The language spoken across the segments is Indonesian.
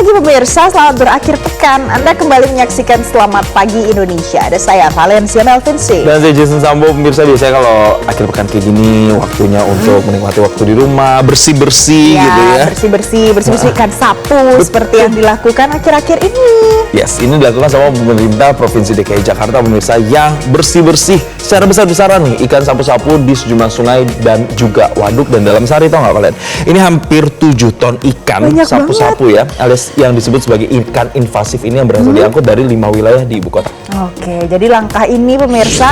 pagi pemirsa, selamat berakhir pekan. Anda kembali menyaksikan Selamat Pagi Indonesia. Ada saya Valencia Melvinsi. Dan saya Jason Sambo. Pemirsa, biasanya kalau akhir pekan kayak gini waktunya untuk menikmati waktu di rumah, bersih-bersih gitu ya. Bersih-bersih ikan sapu seperti yang dilakukan akhir-akhir ini. Yes, ini dilakukan sama pemerintah Provinsi DKI Jakarta pemirsa, yang bersih-bersih secara besar-besaran nih ikan sapu-sapu di sejumlah sungai dan juga waduk dan dalam sehari. Tau nggak kalian? Ini hampir 7 ton ikan sapu-sapu ya, alias yang disebut sebagai ikan invasif ini yang berhasil diangkut dari 5 wilayah di ibu kota. Oke, jadi langkah ini pemirsa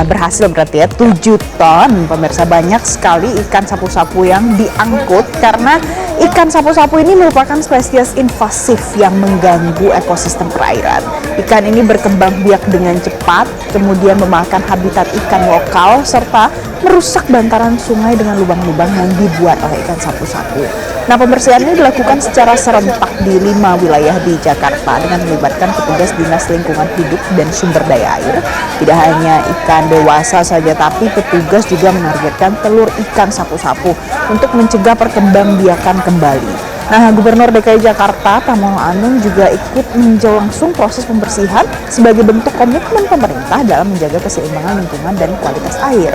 berhasil berarti ya, 7 ton. Pemirsa, banyak sekali ikan sapu-sapu yang diangkut karena ikan sapu-sapu ini merupakan spesies invasif yang mengganggu ekosistem perairan. Ikan ini berkembang biak dengan cepat, kemudian memakan habitat ikan lokal serta merusak bantaran sungai dengan lubang-lubang yang dibuat oleh ikan sapu-sapu. Nah, pembersihan ini dilakukan secara serentak di 5 wilayah di Jakarta dengan melibatkan petugas Dinas Lingkungan Hidup dan Sumber Daya Air. Tidak hanya ikan dewasa saja, tapi petugas juga menargetkan telur ikan sapu-sapu untuk mencegah perkembangbiakan kembali. Nah, Gubernur DKI Jakarta Pramono Anung juga ikut meninjau langsung proses pembersihan sebagai bentuk komitmen pemerintah dalam menjaga keseimbangan lingkungan dan kualitas air.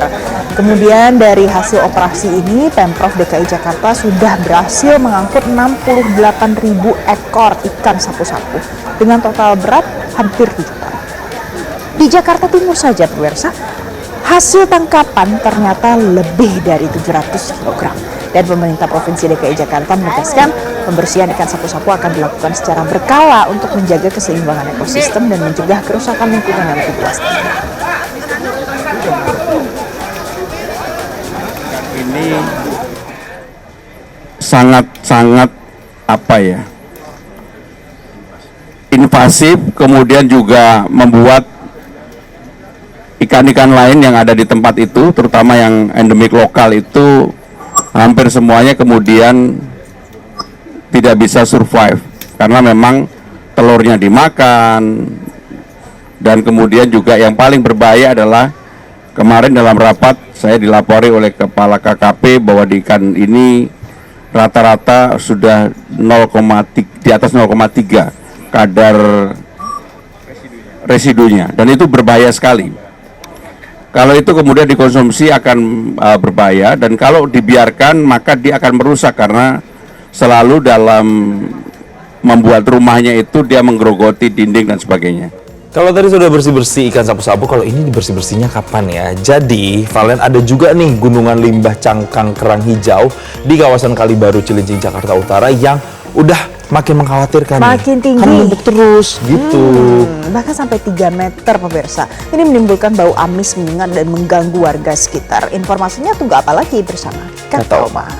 Kemudian dari hasil operasi ini, Pemprov DKI Jakarta sudah berhasil mengangkut 68.000 ekor ikan sapu-sapu dengan total berat hampir 7 ton. Di Jakarta Timur saja, pemirsa, hasil tangkapan ternyata lebih dari 700 kg. Dan pemerintah Provinsi DKI Jakarta menegaskan pembersihan ikan sapu-sapu akan dilakukan secara berkala untuk menjaga keseimbangan ekosistem dan mencegah kerusakan lingkungan yang lebih luas. Ini sangat invasif, kemudian juga membuat ikan-ikan lain yang ada di tempat itu, terutama yang endemik lokal itu, hampir semuanya kemudian tidak bisa survive karena memang telurnya dimakan. Dan kemudian juga yang paling berbahaya adalah kemarin dalam rapat saya dilapori oleh kepala KKP bahwa di ikan ini rata-rata sudah 0,3, di atas 0,3 kadar residunya, dan itu berbahaya sekali. Kalau itu kemudian dikonsumsi akan berbahaya, dan kalau dibiarkan maka dia akan merusak karena selalu dalam membuat rumahnya itu dia menggerogoti dinding dan sebagainya. Kalau tadi sudah bersih-bersih ikan sapu-sapu, kalau ini bersih-bersihnya kapan ya? Jadi, Valen, ada juga nih gunungan limbah cangkang kerang hijau di kawasan Kalibaru, Cilincing, Jakarta Utara yang udah makin mengkhawatirkan. Makin tinggi. Kan numpuk terus gitu. Bahkan sampai 3 meter pemirsa. Ini menimbulkan bau amis menyengat dan mengganggu warga sekitar. Informasinya tunggu apa lagi bersama Kata Oma.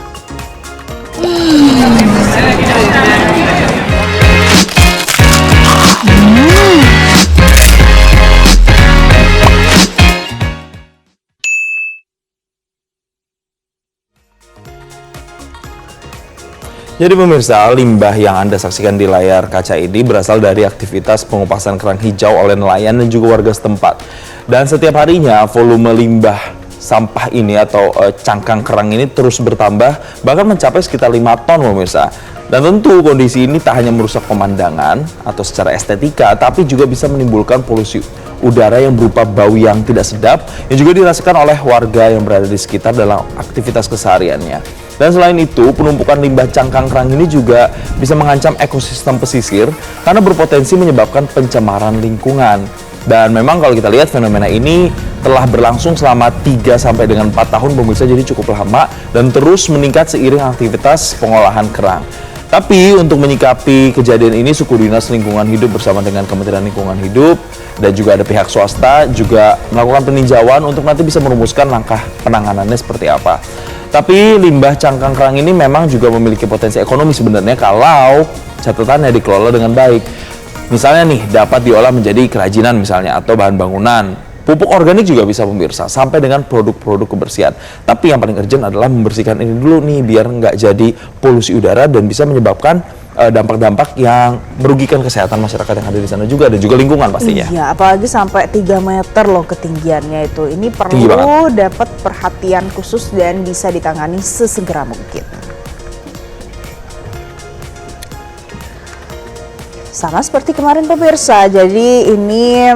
Jadi pemirsa, limbah yang Anda saksikan di layar kaca ini berasal dari aktivitas pengupasan kerang hijau oleh nelayan dan juga warga setempat. Dan setiap harinya volume limbah sampah ini atau cangkang kerang ini terus bertambah, bahkan mencapai sekitar 5 ton pemirsa. Dan tentu kondisi ini tak hanya merusak pemandangan atau secara estetika, tapi juga bisa menimbulkan polusi udara yang berupa bau yang tidak sedap yang juga dirasakan oleh warga yang berada di sekitar dalam aktivitas kesehariannya. Dan selain itu, penumpukan limbah cangkang kerang ini juga bisa mengancam ekosistem pesisir karena berpotensi menyebabkan pencemaran lingkungan. Dan memang kalau kita lihat fenomena ini telah berlangsung selama 3 sampai dengan 4 tahun pemirsa, jadi cukup lama dan terus meningkat seiring aktivitas pengolahan kerang. Tapi untuk menyikapi kejadian ini, Suku Dinas Lingkungan Hidup bersama dengan Kementerian Lingkungan Hidup dan juga ada pihak swasta juga melakukan peninjauan untuk nanti bisa merumuskan langkah penanganannya seperti apa. Tapi limbah cangkang kerang ini memang juga memiliki potensi ekonomi sebenarnya kalau catatannya dikelola dengan baik. Misalnya nih, dapat diolah menjadi kerajinan misalnya atau bahan bangunan. Pupuk organik juga bisa pemirsa, sampai dengan produk-produk kebersihan. Tapi yang paling urgent adalah membersihkan ini dulu nih, biar nggak jadi polusi udara dan bisa menyebabkan dampak-dampak yang merugikan kesehatan masyarakat yang ada di sana juga, dan juga lingkungan pastinya. Iya, apalagi sampai 3 meter loh ketinggiannya itu. Ini perlu dapat perhatian khusus dan bisa ditangani sesegera mungkin. Sama seperti kemarin pemirsa, jadi ini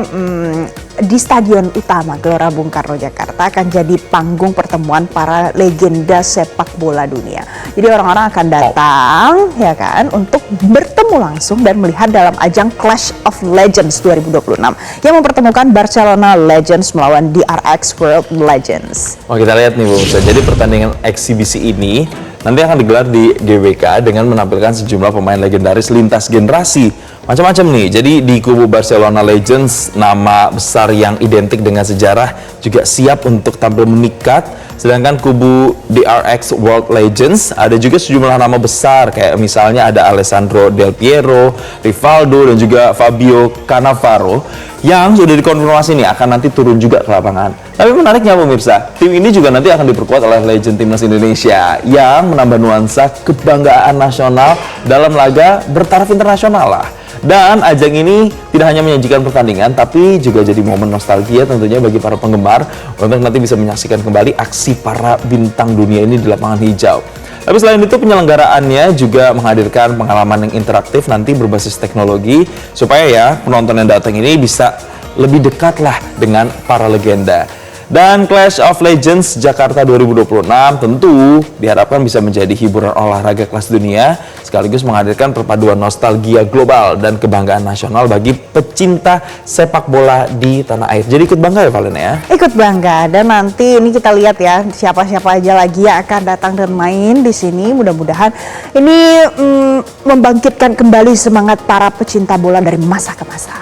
di Stadion Utama Gelora Bung Karno Jakarta akan jadi panggung pertemuan para legenda sepak bola dunia. Jadi orang-orang akan datang ya kan untuk bertemu langsung dan melihat dalam ajang Clash of Legends 2026 yang mempertemukan Barcelona Legends melawan DRX World Legends. Oh, kita lihat nih pemirsa, jadi pertandingan eksibisi ini nanti akan digelar di GBK dengan menampilkan sejumlah pemain legendaris lintas generasi. Macam-macam nih, jadi di kubu Barcelona Legends, nama besar yang identik dengan sejarah juga siap untuk tampil memikat. Sedangkan kubu DRX World Legends, ada juga sejumlah nama besar, kayak misalnya ada Alessandro Del Piero, Rivaldo, dan juga Fabio Cannavaro, yang sudah dikonfirmasi nih akan nanti turun juga ke lapangan. Tapi menariknya pemirsa, tim ini juga nanti akan diperkuat oleh legend timnas Indonesia yang menambah nuansa kebanggaan nasional dalam laga bertaraf internasional lah. Dan ajang ini tidak hanya menyajikan pertandingan, tapi juga jadi momen nostalgia tentunya bagi para penggemar untuk nanti bisa menyaksikan kembali aksi para bintang dunia ini di lapangan hijau. Tapi selain itu penyelenggaraannya juga menghadirkan pengalaman yang interaktif nanti berbasis teknologi supaya ya penonton yang datang ini bisa lebih dekat lah dengan para legenda. Dan Clash of Legends Jakarta 2026 tentu diharapkan bisa menjadi hiburan olahraga kelas dunia sekaligus menghadirkan perpaduan nostalgia global dan kebanggaan nasional bagi pecinta sepak bola di tanah air. Jadi ikut bangga ya Valen ya? Ikut bangga, dan nanti ini kita lihat ya siapa-siapa aja lagi yang akan datang dan main di sini. Mudah-mudahan ini membangkitkan kembali semangat para pecinta bola dari masa ke masa.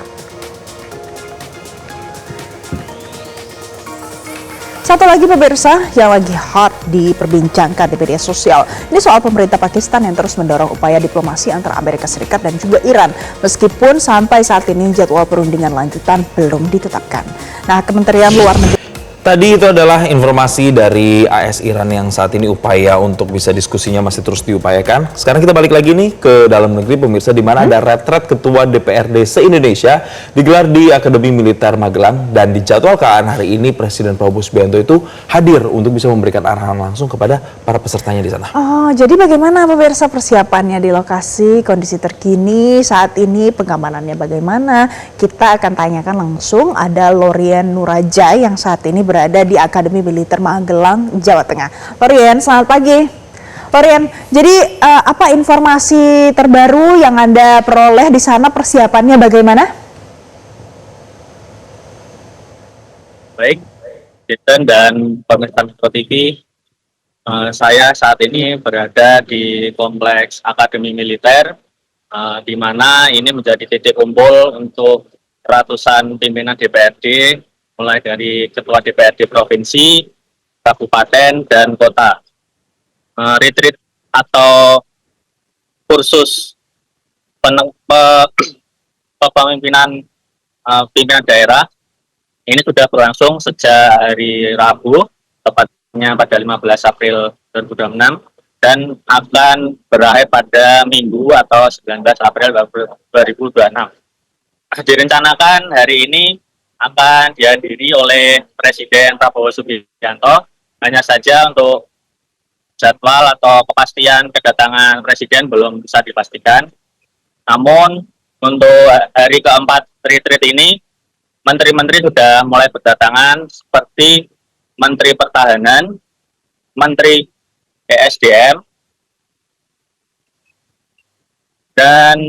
Satu lagi pemirsa yang lagi hot diperbincangkan di media sosial. Ini soal pemerintah Pakistan yang terus mendorong upaya diplomasi antara Amerika Serikat dan juga Iran. Meskipun sampai saat ini jadwal perundingan lanjutan belum ditetapkan. Nah, Kementerian Luar Negeri Tadi itu adalah informasi dari AS Iran yang saat ini upaya untuk bisa diskusinya masih terus diupayakan. Sekarang kita balik lagi nih ke dalam negeri pemirsa, di mana ada retret Ketua DPRD se-Indonesia digelar di Akademi Militer Magelang dan dijadwalkan hari ini Presiden Prabowo Subianto itu hadir untuk bisa memberikan arahan langsung kepada para pesertanya di sana. Oh, jadi bagaimana pemirsa persiapannya di lokasi, kondisi terkini saat ini, pengamanannya bagaimana? Kita akan tanyakan langsung, ada Lorian Nuraja yang saat ini berada di Akademi Militer Magelang, Jawa Tengah. Lorian, selamat pagi. Lorian, jadi apa informasi terbaru yang Anda peroleh di sana, persiapannya bagaimana? Baik, Jason dan pemirsa Metro TV, saya saat ini berada di Kompleks Akademi Militer, di mana ini menjadi titik kumpul untuk ratusan pimpinan DPRD, mulai dari Ketua DPRD Provinsi, Kabupaten, dan Kota. Retreat atau kursus kepemimpinan pimpinan daerah ini sudah berlangsung sejak hari Rabu, tepatnya pada 15 April 2026, dan akan berakhir pada Minggu atau 19 April 2026. Direncanakan hari ini akan dihadiri oleh Presiden Prabowo Subianto. Hanya saja untuk jadwal atau kepastian kedatangan Presiden belum bisa dipastikan. Namun untuk hari keempat retreat ini, menteri-menteri sudah mulai berdatangan seperti Menteri Pertahanan, Menteri ESDM, dan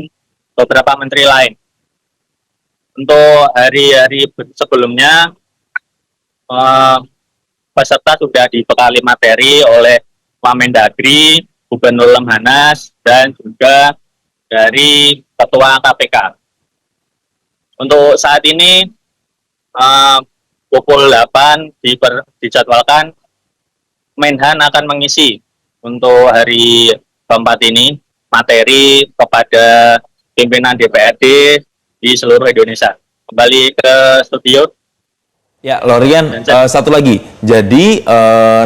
beberapa menteri lain. Untuk hari-hari sebelumnya, peserta sudah dibekali materi oleh Wamendagri, Gubernur Lemhanas, dan juga dari Ketua KPK. Untuk saat ini, pukul 8 dijadwalkan Menhan akan mengisi untuk hari keempat ini materi kepada pimpinan DPRD di seluruh Indonesia. Kembali ke studio. Ya, Lorian, satu lagi. Jadi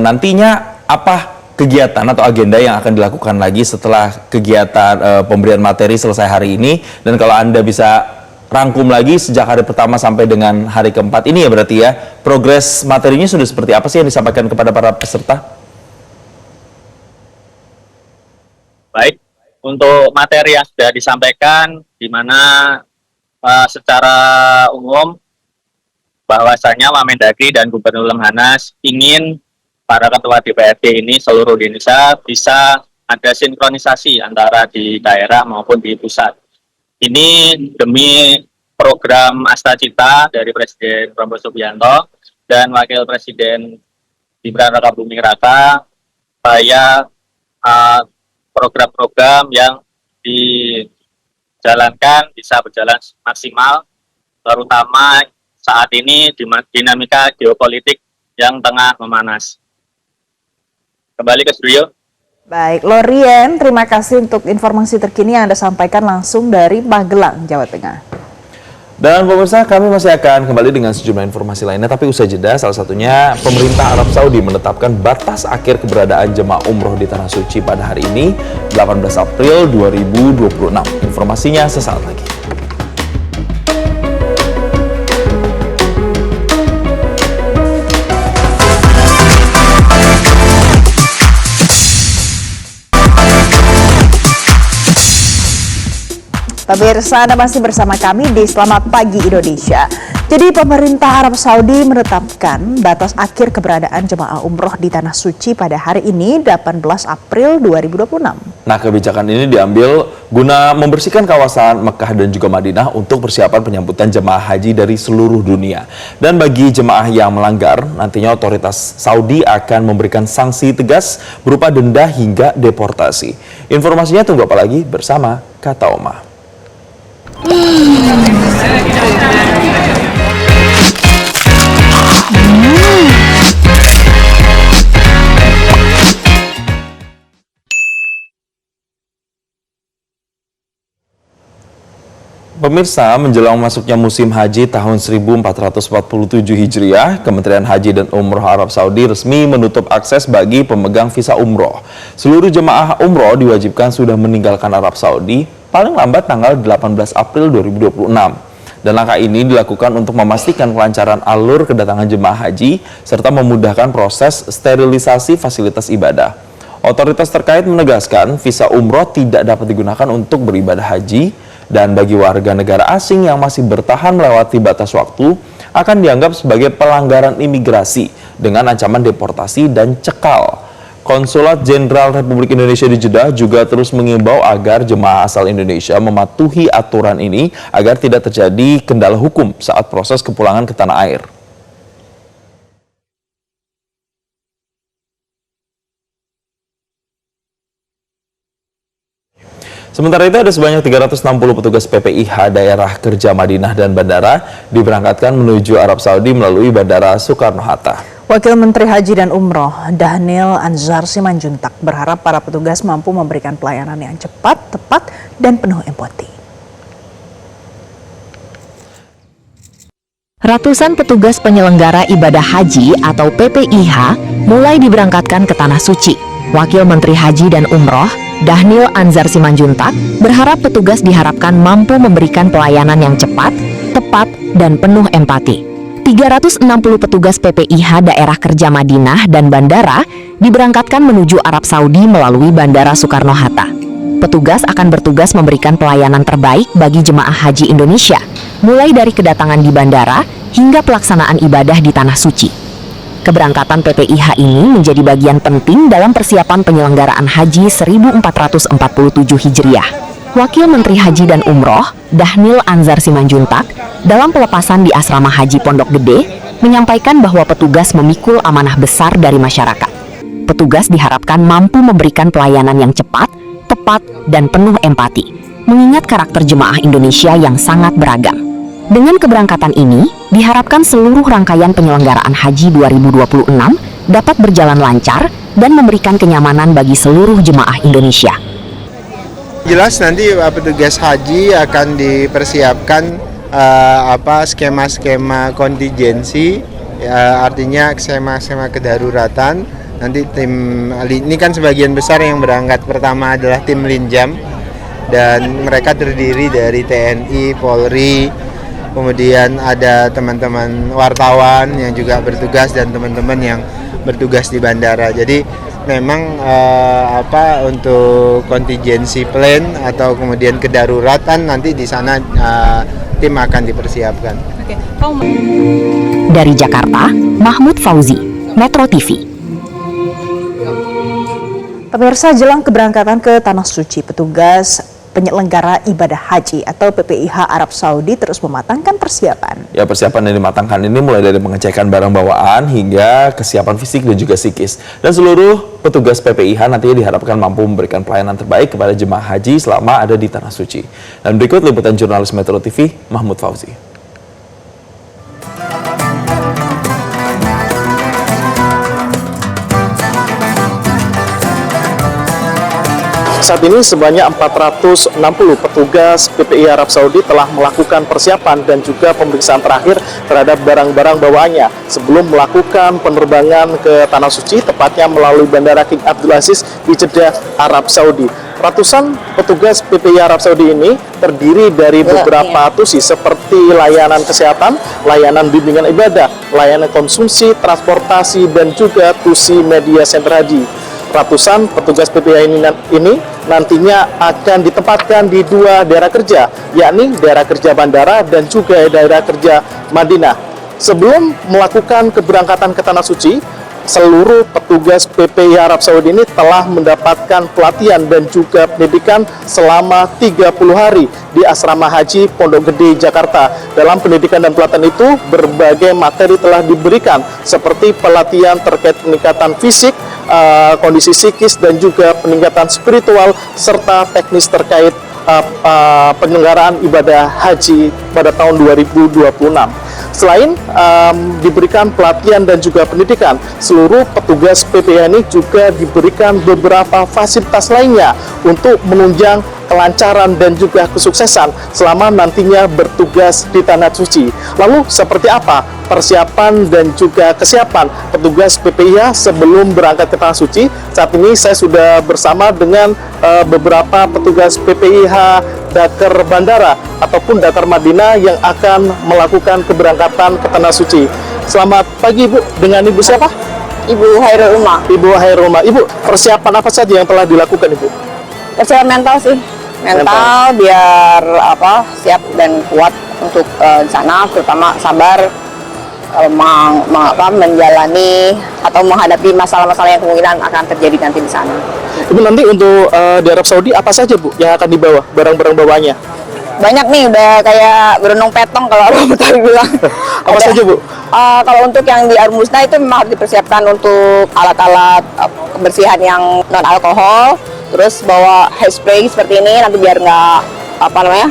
nantinya apa kegiatan atau agenda yang akan dilakukan lagi setelah kegiatan pemberian materi selesai hari ini? Dan kalau Anda bisa rangkum lagi sejak hari pertama sampai dengan hari keempat ini ya berarti ya, progres materinya sudah seperti apa sih yang disampaikan kepada para peserta? Baik, untuk materi yang sudah disampaikan, di mana secara umum bahwasanya Wamendagri dan Gubernur Lemhanas ingin para ketua DPRD ini seluruh Indonesia bisa ada sinkronisasi antara di daerah maupun di pusat. Ini demi program Astacita dari Presiden Prabowo Subianto dan Wakil Presiden Gibran Rakabuming Raka, supaya program-program yang dijalankan bisa berjalan maksimal, terutama saat ini dinamika geopolitik yang tengah memanas. Kembali ke studio. Baik, Lorien, terima kasih untuk informasi terkini yang Anda sampaikan langsung dari Magelang, Jawa Tengah. Dan pemirsa, kami masih akan kembali dengan sejumlah informasi lainnya, tapi usai jeda, salah satunya pemerintah Arab Saudi menetapkan batas akhir keberadaan jemaah umroh di Tanah Suci pada hari ini, 18 April 2026. Informasinya sesaat lagi. Pemirsa, Anda masih bersama kami di Selamat Pagi Indonesia. Jadi pemerintah Arab Saudi menetapkan batas akhir keberadaan jemaah umroh di Tanah Suci pada hari ini 18 April 2026. Nah, kebijakan ini diambil guna membersihkan kawasan Mekah dan juga Madinah untuk persiapan penyambutan jemaah haji dari seluruh dunia. Dan bagi jemaah yang melanggar, nantinya otoritas Saudi akan memberikan sanksi tegas berupa denda hingga deportasi. Informasinya tunggu apa lagi bersama Kata Oma. Pemirsa, menjelang masuknya musim haji tahun 1447 Hijriah, Kementerian Haji dan Umroh Arab Saudi resmi menutup akses bagi pemegang visa umroh. Seluruh jemaah umroh diwajibkan sudah meninggalkan Arab Saudi paling lambat tanggal 18 April 2026. Dan langkah ini dilakukan untuk memastikan kelancaran alur kedatangan jemaah haji serta memudahkan proses sterilisasi fasilitas ibadah. Otoritas terkait menegaskan visa umroh tidak dapat digunakan untuk beribadah haji, dan bagi warga negara asing yang masih bertahan melewati batas waktu akan dianggap sebagai pelanggaran imigrasi dengan ancaman deportasi dan cekal. Konsulat Jenderal Republik Indonesia di Jeddah juga terus mengimbau agar jemaah asal Indonesia mematuhi aturan ini agar tidak terjadi kendala hukum saat proses kepulangan ke tanah air. Sementara itu ada sebanyak 360 petugas PPIH daerah kerja Madinah dan bandara diberangkatkan menuju Arab Saudi melalui Bandara Soekarno-Hatta. Wakil Menteri Haji dan Umroh Dhanil Anzar Simanjuntak berharap para petugas mampu memberikan pelayanan yang cepat, tepat, dan penuh empati. Ratusan petugas penyelenggara ibadah haji atau PPIH mulai diberangkatkan ke Tanah Suci. Wakil Menteri Haji dan Umroh Dhanil Anzar Simanjuntak berharap petugas diharapkan mampu memberikan pelayanan yang cepat, tepat, dan penuh empati. 360 petugas PPIH daerah kerja Madinah dan bandara diberangkatkan menuju Arab Saudi melalui Bandara Soekarno-Hatta. Petugas akan bertugas memberikan pelayanan terbaik bagi jemaah haji Indonesia, mulai dari kedatangan di bandara hingga pelaksanaan ibadah di Tanah Suci. Keberangkatan PPIH ini menjadi bagian penting dalam persiapan penyelenggaraan Haji 1447 Hijriah. Wakil Menteri Haji dan Umroh, Dhanil Anzar Simanjuntak, dalam pelepasan di Asrama Haji Pondok Gede, menyampaikan bahwa petugas memikul amanah besar dari masyarakat. Petugas diharapkan mampu memberikan pelayanan yang cepat, tepat, dan penuh empati, mengingat karakter jemaah Indonesia yang sangat beragam. Dengan keberangkatan ini, diharapkan seluruh rangkaian penyelenggaraan Haji 2026 dapat berjalan lancar dan memberikan kenyamanan bagi seluruh jemaah Indonesia. Jelas nanti petugas haji akan dipersiapkan skema-skema kontingensi, artinya skema-skema kedaruratan. Nanti tim ini kan sebagian besar yang berangkat pertama adalah tim Linjam, dan mereka terdiri dari TNI, Polri, kemudian ada teman-teman wartawan yang juga bertugas dan teman-teman yang bertugas di bandara. Jadi memang untuk contingency plan atau kemudian kedaruratan nanti di sana tim akan dipersiapkan. Dari Jakarta, Mahmud Fauzi, Metro TV. Pemirsa, jelang keberangkatan ke Tanah Suci, petugas penyelenggara ibadah haji atau PPIH Arab Saudi terus mematangkan persiapan. Ya, persiapan yang dimatangkan ini mulai dari pengecekan barang bawaan hingga kesiapan fisik dan juga psikis. Dan seluruh petugas PPIH nantinya diharapkan mampu memberikan pelayanan terbaik kepada jemaah haji selama ada di Tanah Suci. Dan berikut liputan jurnalis Metro TV, Mahmud Fauzi. Saat ini sebanyak 460 petugas PPI Arab Saudi telah melakukan persiapan dan juga pemeriksaan terakhir terhadap barang-barang bawaannya sebelum melakukan penerbangan ke Tanah Suci, tepatnya melalui Bandara King Abdul Aziz di Jeddah, Arab Saudi. Ratusan petugas PPI Arab Saudi ini terdiri dari beberapa tusi seperti layanan kesehatan, layanan bimbingan ibadah, layanan konsumsi, transportasi, dan juga tusi media center haji. Ratusan petugas PPIH ini nantinya akan ditempatkan di dua daerah kerja, yakni daerah kerja bandara dan juga daerah kerja Madinah. Sebelum melakukan keberangkatan ke Tanah Suci, seluruh petugas PPIH Arab Saudi ini telah mendapatkan pelatihan dan juga pendidikan selama 30 hari di Asrama Haji Pondok Gede, Jakarta. Dalam pendidikan dan pelatihan itu, berbagai materi telah diberikan, seperti pelatihan terkait peningkatan fisik, kondisi psikis, dan juga peningkatan spiritual, serta teknis terkait penyelenggaraan ibadah haji pada tahun 2026. Selain diberikan pelatihan dan juga pendidikan, seluruh petugas PPIH ini juga diberikan beberapa fasilitas lainnya untuk menunjang kelancaran dan juga kesuksesan selama nantinya bertugas di Tanah Suci. Lalu seperti apa persiapan dan juga kesiapan petugas PPIH sebelum berangkat ke Tanah Suci? Saat ini saya sudah bersama dengan beberapa petugas PPIH Dakar Bandara ataupun Dakar Madinah yang akan melakukan keberangkatan ke Tanah Suci. Selamat pagi, Ibu. Dengan Ibu siapa? Ibu Hairul Umar. Ibu Hairul Umar. Ibu, persiapan apa saja yang telah dilakukan, Ibu? Persiapan mental sih. Mental biar siap dan kuat untuk di sana, terutama sabar menjalani atau menghadapi masalah-masalah yang kemungkinan akan terjadi nanti di sana. Ibu, nanti untuk di Arab Saudi apa saja, Bu, yang akan dibawa, barang-barang bawaannya? Banyak nih, udah kayak berenung petong kalau orang Betawi bilang. Apa saja, Bu? Kalau untuk yang di Arab Musnah itu memang harus dipersiapkan untuk alat-alat kebersihan yang non alkohol, terus bawa hairspray seperti ini nanti biar nggak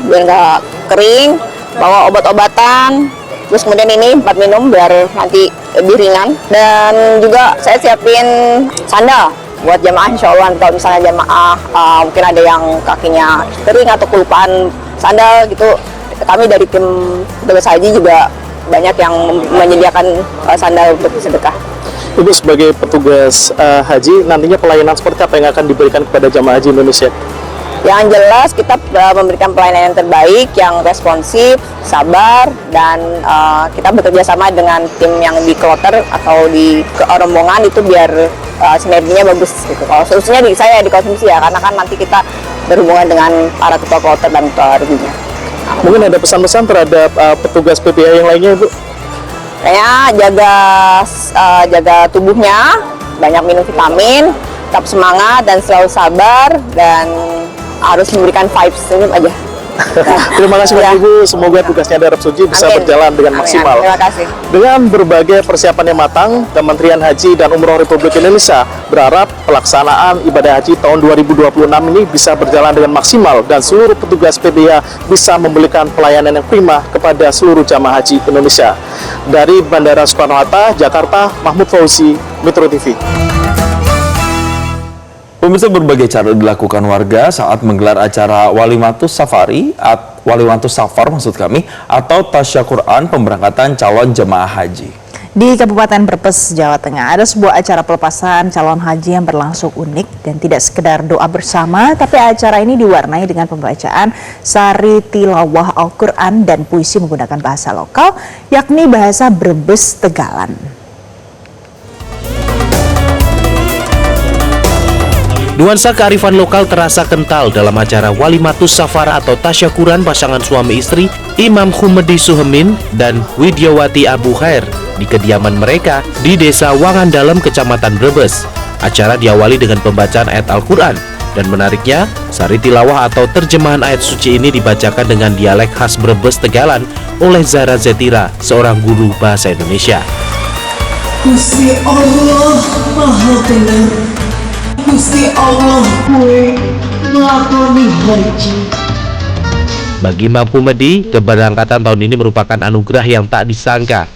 biar nggak kering, bawa obat-obatan, terus kemudian ini tempat minum biar nanti lebih ringan, dan juga saya siapin sandal buat jamaah, insya Allah kalau misalnya jamaah mungkin ada yang kakinya kering atau kelupaan sandal gitu, kami dari tim petugas haji juga banyak yang menyediakan sandal untuk sedekah. Ibu, sebagai petugas haji, nantinya pelayanan seperti apa yang akan diberikan kepada jamaah haji Indonesia? Yang jelas kita memberikan pelayanan yang terbaik, yang responsif, sabar, dan kita bekerja sama dengan tim yang di kloter atau di rombongan itu biar sinerginya bagus gitu. Kalau khususnya saya di konsumsi ya, karena kan nanti kita berhubungan dengan para ketua kloter dan ketua reginya. Mungkin ada pesan-pesan terhadap petugas PPIH yang lainnya, Ibu? Kayaknya jaga tubuhnya, banyak minum vitamin, tetap semangat dan selalu sabar, dan harus memberikan vibes, senyum aja. Terima kasih banyak, Ibu. Semoga tugasnya di Arab Saudi bisa berjalan dengan maksimal. Terima kasih. Dengan berbagai persiapan yang matang, Kementerian Haji dan Umroh Republik Indonesia berharap pelaksanaan ibadah haji tahun 2026 ini bisa berjalan dengan maksimal dan seluruh petugas PPIH bisa memberikan pelayanan yang prima kepada seluruh jamaah haji Indonesia. Dari Bandara Soekarno-Hatta, Jakarta, Mahmud Fauzi, Metro TV. Pemirsa, berbagai cara dilakukan warga saat menggelar acara Walimatus Safari, Walimatus Safar atau Tasyakuran pemberangkatan calon jemaah haji. Di Kabupaten Brebes, Jawa Tengah, ada sebuah acara pelepasan calon haji yang berlangsung unik dan tidak sekedar doa bersama, tapi acara ini diwarnai dengan pembacaan sari tilawah Al-Quran dan puisi menggunakan bahasa lokal, yakni bahasa Brebes Tegalan. Nuansa kearifan lokal terasa kental dalam acara Walimatus Safara atau tasyakuran pasangan suami istri Imam Humedi Suhemin dan Widyawati Abu Khair di kediaman mereka di Desa Wangandalem, Kecamatan Brebes. Acara diawali dengan pembacaan ayat Al-Quran, dan menariknya, sari tilawah atau terjemahan ayat suci ini dibacakan dengan dialek khas Brebes Tegalan oleh Zahra Zetira, seorang guru bahasa Indonesia. Gusti Allah Maha Benar, Gusti Allah kue ngelakoni haji. Bagi Imam Humedi, keberangkatan tahun ini merupakan anugerah yang tak disangka.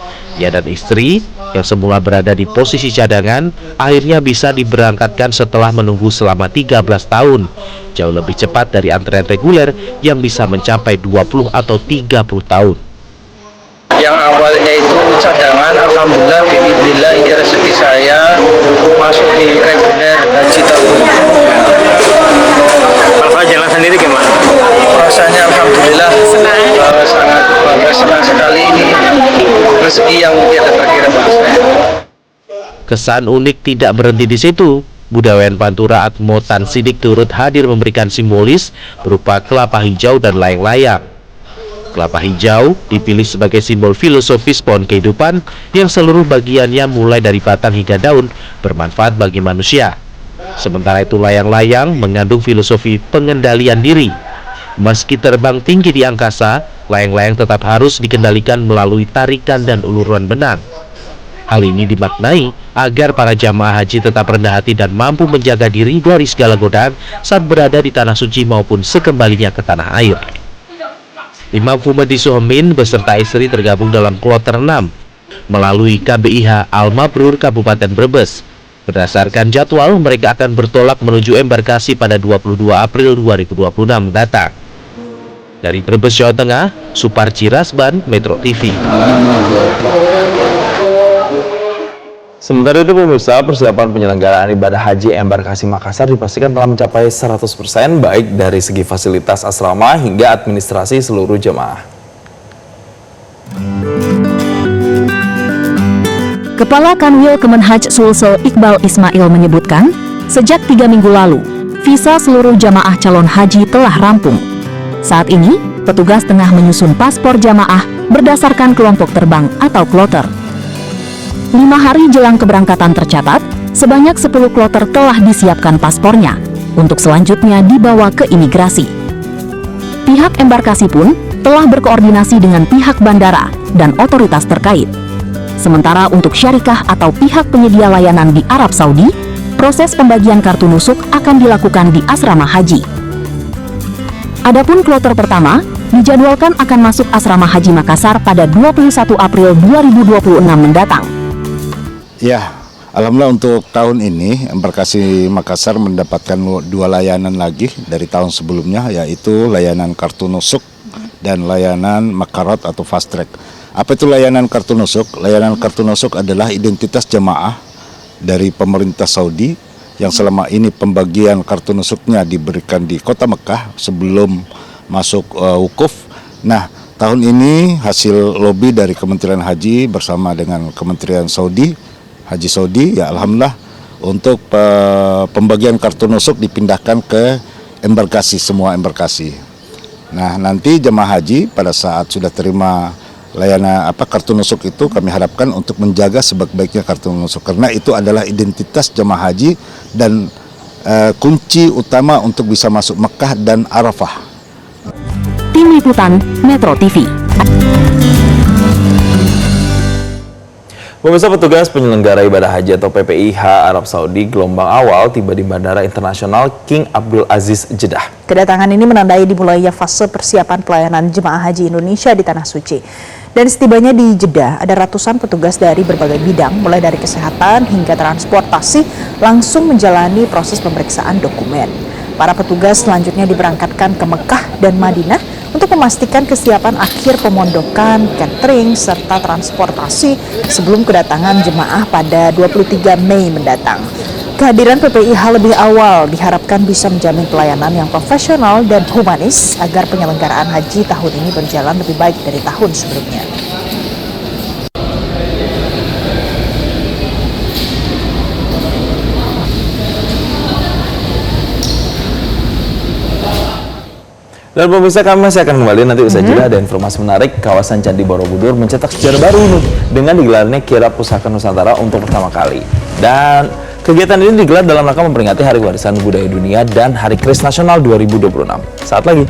Ia dan istri yang semula berada di posisi cadangan akhirnya bisa diberangkatkan setelah menunggu selama 13 tahun, jauh lebih cepat dari antrean reguler yang bisa mencapai 20 atau 30 tahun. Yang awalnya itu cadangan, alhamdulillah biidznillah ini rezeki saya masuk di reguler haji tahun. Bapak jalan sendiri gimana? Rasanya alhamdulillah sangat bangga, senang sekali, ini rezeki yang tidak terkira. Kesan unik tidak berhenti di situ. Budayawan Pantura Atmo Tan Sidik turut hadir memberikan simbolis berupa kelapa hijau dan layang-layang. Kelapa hijau dipilih sebagai simbol filosofis pohon kehidupan yang seluruh bagiannya mulai dari batang hingga daun bermanfaat bagi manusia. Sementara itu layang-layang mengandung filosofi pengendalian diri. Meski terbang tinggi di angkasa, layang-layang tetap harus dikendalikan melalui tarikan dan uluran benang. Hal ini dimaknai agar para jamaah haji tetap rendah hati dan mampu menjaga diri dari segala godaan saat berada di tanah suci maupun sekembalinya ke tanah air. Imam Humedi Suhemin beserta istri tergabung dalam kloter 6 melalui KBIH Al-Mabrur Kabupaten Brebes. Berdasarkan jadwal, mereka akan bertolak menuju embarkasi pada 22 April 2026 mendatang. Dari Brebes, Jawa Tengah, Suparji Rasban, Metro TV. Sementara itu pemirsa, persiapan penyelenggaraan ibadah haji embarkasi Makassar dipastikan telah mencapai 100% baik dari segi fasilitas asrama hingga administrasi seluruh jemaah. Kepala Kanwil Kemenhaj Sulsel Iqbal Ismail menyebutkan, sejak 3 minggu lalu, visa seluruh jamaah calon haji telah rampung. Saat ini, petugas tengah menyusun paspor jamaah berdasarkan kelompok terbang atau kloter. 5 hari jelang keberangkatan tercatat, sebanyak 10 kloter telah disiapkan paspornya, untuk selanjutnya dibawa ke imigrasi. Pihak embarkasi pun telah berkoordinasi dengan pihak bandara dan otoritas terkait. Sementara untuk syarikah atau pihak penyedia layanan di Arab Saudi, proses pembagian kartu nusuk akan dilakukan di asrama haji. Adapun kloter pertama dijadwalkan akan masuk asrama haji Makassar pada 21 April 2026 mendatang. Ya, alhamdulillah untuk tahun ini embarkasi Makassar mendapatkan 2 layanan lagi dari tahun sebelumnya, yaitu layanan kartu nusuk dan layanan makarat atau fast track. Apa itu layanan kartu nusuk? Layanan kartu nusuk adalah identitas jemaah dari pemerintah Saudi yang selama ini pembagian kartu nusuknya diberikan di kota Mekah sebelum masuk wukuf. Nah, tahun ini hasil lobby dari Kementerian Haji bersama dengan Kementerian Saudi Haji Saudi, ya alhamdulillah untuk pembagian kartu nusuk dipindahkan ke embarkasi, semua embarkasi. Nah, nanti jemaah haji pada saat sudah terima layanan kartu nusuk itu, kami harapkan untuk menjaga sebaik-baiknya kartu nusuk, karena itu adalah identitas jemaah haji dan kunci utama untuk bisa masuk Mekah dan Arafah. Tim Liputan Metro TV. Pemirsa, petugas penyelenggara ibadah haji atau PPIH Arab Saudi gelombang awal tiba di Bandara Internasional King Abdul Aziz, Jeddah. Kedatangan ini menandai dimulainya fase persiapan pelayanan jemaah haji Indonesia di Tanah Suci. Dan setibanya di Jeddah, ada ratusan petugas dari berbagai bidang, mulai dari kesehatan hingga transportasi, langsung menjalani proses pemeriksaan dokumen. Para petugas selanjutnya diberangkatkan ke Mekah dan Madinah untuk memastikan kesiapan akhir pemondokan, catering, serta transportasi sebelum kedatangan jemaah pada 23 Mei mendatang. Kehadiran PPIH lebih awal diharapkan bisa menjamin pelayanan yang profesional dan humanis agar penyelenggaraan haji tahun ini berjalan lebih baik dari tahun sebelumnya. Dan pemirsa, kami masih akan kembali nanti usai jeda. Ada informasi menarik, kawasan Candi Borobudur mencetak sejarah baru nih dengan digelarnya Kirap Pusaka Nusantara untuk pertama kali. Dan kegiatan ini digelar dalam rangka memperingati Hari Warisan Budaya Dunia dan Hari Keris Nasional 2026. Saat lagi.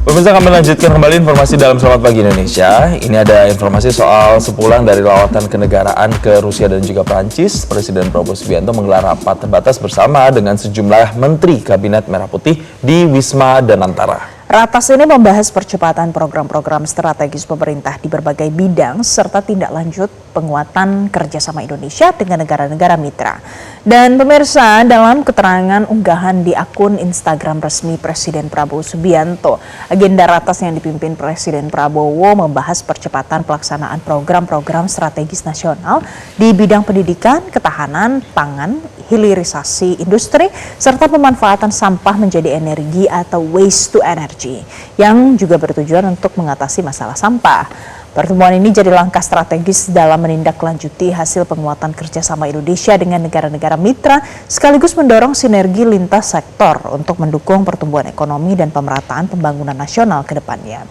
Pemirsa, kami lanjutkan kembali informasi dalam Selamat Pagi Indonesia. Ini ada informasi soal sepulang dari lawatan kenegaraan ke Rusia dan juga Prancis, Presiden Prabowo Subianto menggelar rapat terbatas bersama dengan sejumlah Menteri Kabinet Merah Putih di Wisma Danantara. Ratas ini membahas percepatan program-program strategis pemerintah di berbagai bidang serta tindak lanjut penguatan kerjasama Indonesia dengan negara-negara mitra. Dan pemirsa, dalam keterangan unggahan di akun Instagram resmi Presiden Prabowo Subianto, agenda ratas yang dipimpin Presiden Prabowo membahas percepatan pelaksanaan program-program strategis nasional di bidang pendidikan, ketahanan, pangan, hilirisasi industri, serta pemanfaatan sampah menjadi energi atau waste to energy, yang juga bertujuan untuk mengatasi masalah sampah. Pertemuan ini jadi langkah strategis dalam menindaklanjuti hasil penguatan kerjasama Indonesia dengan negara-negara mitra, sekaligus mendorong sinergi lintas sektor untuk mendukung pertumbuhan ekonomi dan pemerataan pembangunan nasional ke depannya.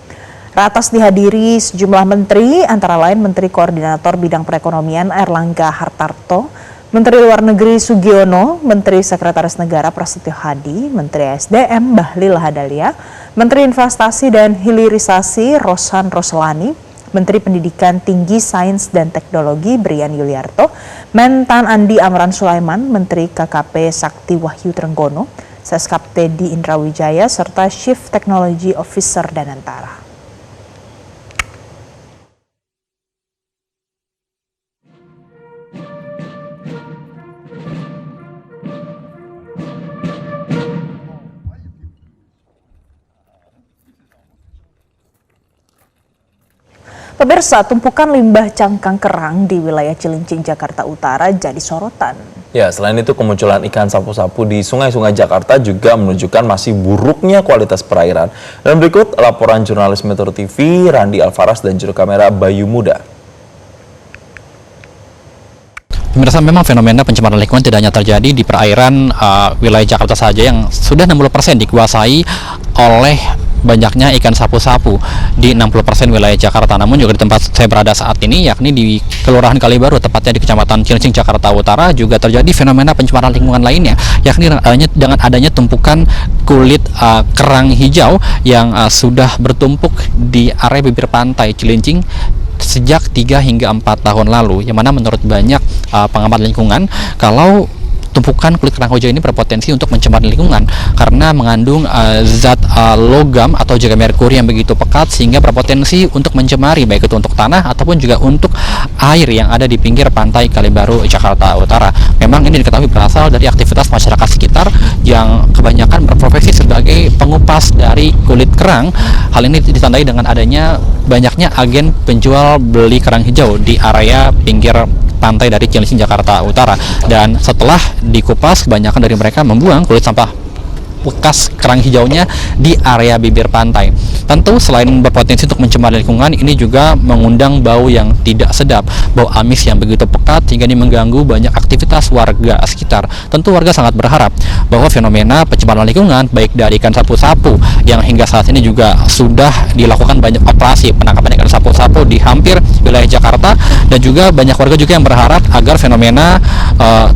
Ratas dihadiri sejumlah menteri, antara lain Menteri Koordinator Bidang Perekonomian Airlangga Hartarto, Menteri Luar Negeri Sugiono, Menteri Sekretaris Negara Prasetyo Hadi, Menteri SDM Bahlil Lahadalia, Menteri Investasi dan Hilirisasi Rosan Roslani, Menteri Pendidikan Tinggi Sains dan Teknologi Brian Yuliarto, Mentan Andi Amran Sulaiman, Menteri KKP Sakti Wahyu Trenggono, Seskap Teddy Indrawijaya, serta Chief Technology Officer Danantara. Pemirsa, tumpukan limbah cangkang kerang di wilayah Cilincing, Jakarta Utara jadi sorotan. Ya, selain itu kemunculan ikan sapu-sapu di sungai-sungai Jakarta juga menunjukkan masih buruknya kualitas perairan. Dan berikut laporan jurnalis Metro TV, Randi Alfaras dan juru kamera Bayu Muda. Pemirsa, memang fenomena pencemaran lingkungan tidak hanya terjadi di perairan wilayah Jakarta saja yang sudah 60% dikuasai oleh banyaknya ikan sapu-sapu di 60% wilayah Jakarta. Namun juga di tempat saya berada saat ini, yakni di Kelurahan Kalibaru, tepatnya di Kecamatan Cilincing, Jakarta Utara, juga terjadi fenomena pencemaran lingkungan lainnya, yakni dengan adanya tumpukan kulit kerang hijau yang sudah bertumpuk di area bibir pantai Cilincing sejak 3 hingga 4 tahun lalu, yang mana menurut banyak pengamat lingkungan, kalau tumpukan kulit kerang hijau ini berpotensi untuk mencemar lingkungan karena mengandung zat logam atau juga merkuri yang begitu pekat, sehingga berpotensi untuk mencemari baik itu untuk tanah ataupun juga untuk air yang ada di pinggir pantai Kalibaru, Jakarta Utara. Memang ini diketahui berasal dari aktivitas masyarakat sekitar yang kebanyakan berprofesi sebagai pengupas dari kulit kerang. Hal ini ditandai dengan adanya banyaknya agen penjual beli kerang hijau di area pinggir pantai dari Cilincing, Jakarta Utara. Dan setelah dikupas, kebanyakan dari mereka membuang kulit sampah bekas kerang hijaunya di area bibir pantai. Tentu selain berpotensi untuk mencemari lingkungan, ini juga mengundang bau yang tidak sedap, bau amis yang begitu pekat hingga ini mengganggu banyak aktivitas warga sekitar. Tentu warga sangat berharap bahwa fenomena pencemaran lingkungan baik dari ikan sapu-sapu yang hingga saat ini juga sudah dilakukan banyak operasi penangkapan ikan sapu-sapu di hampir wilayah Jakarta, dan juga banyak warga juga yang berharap agar fenomena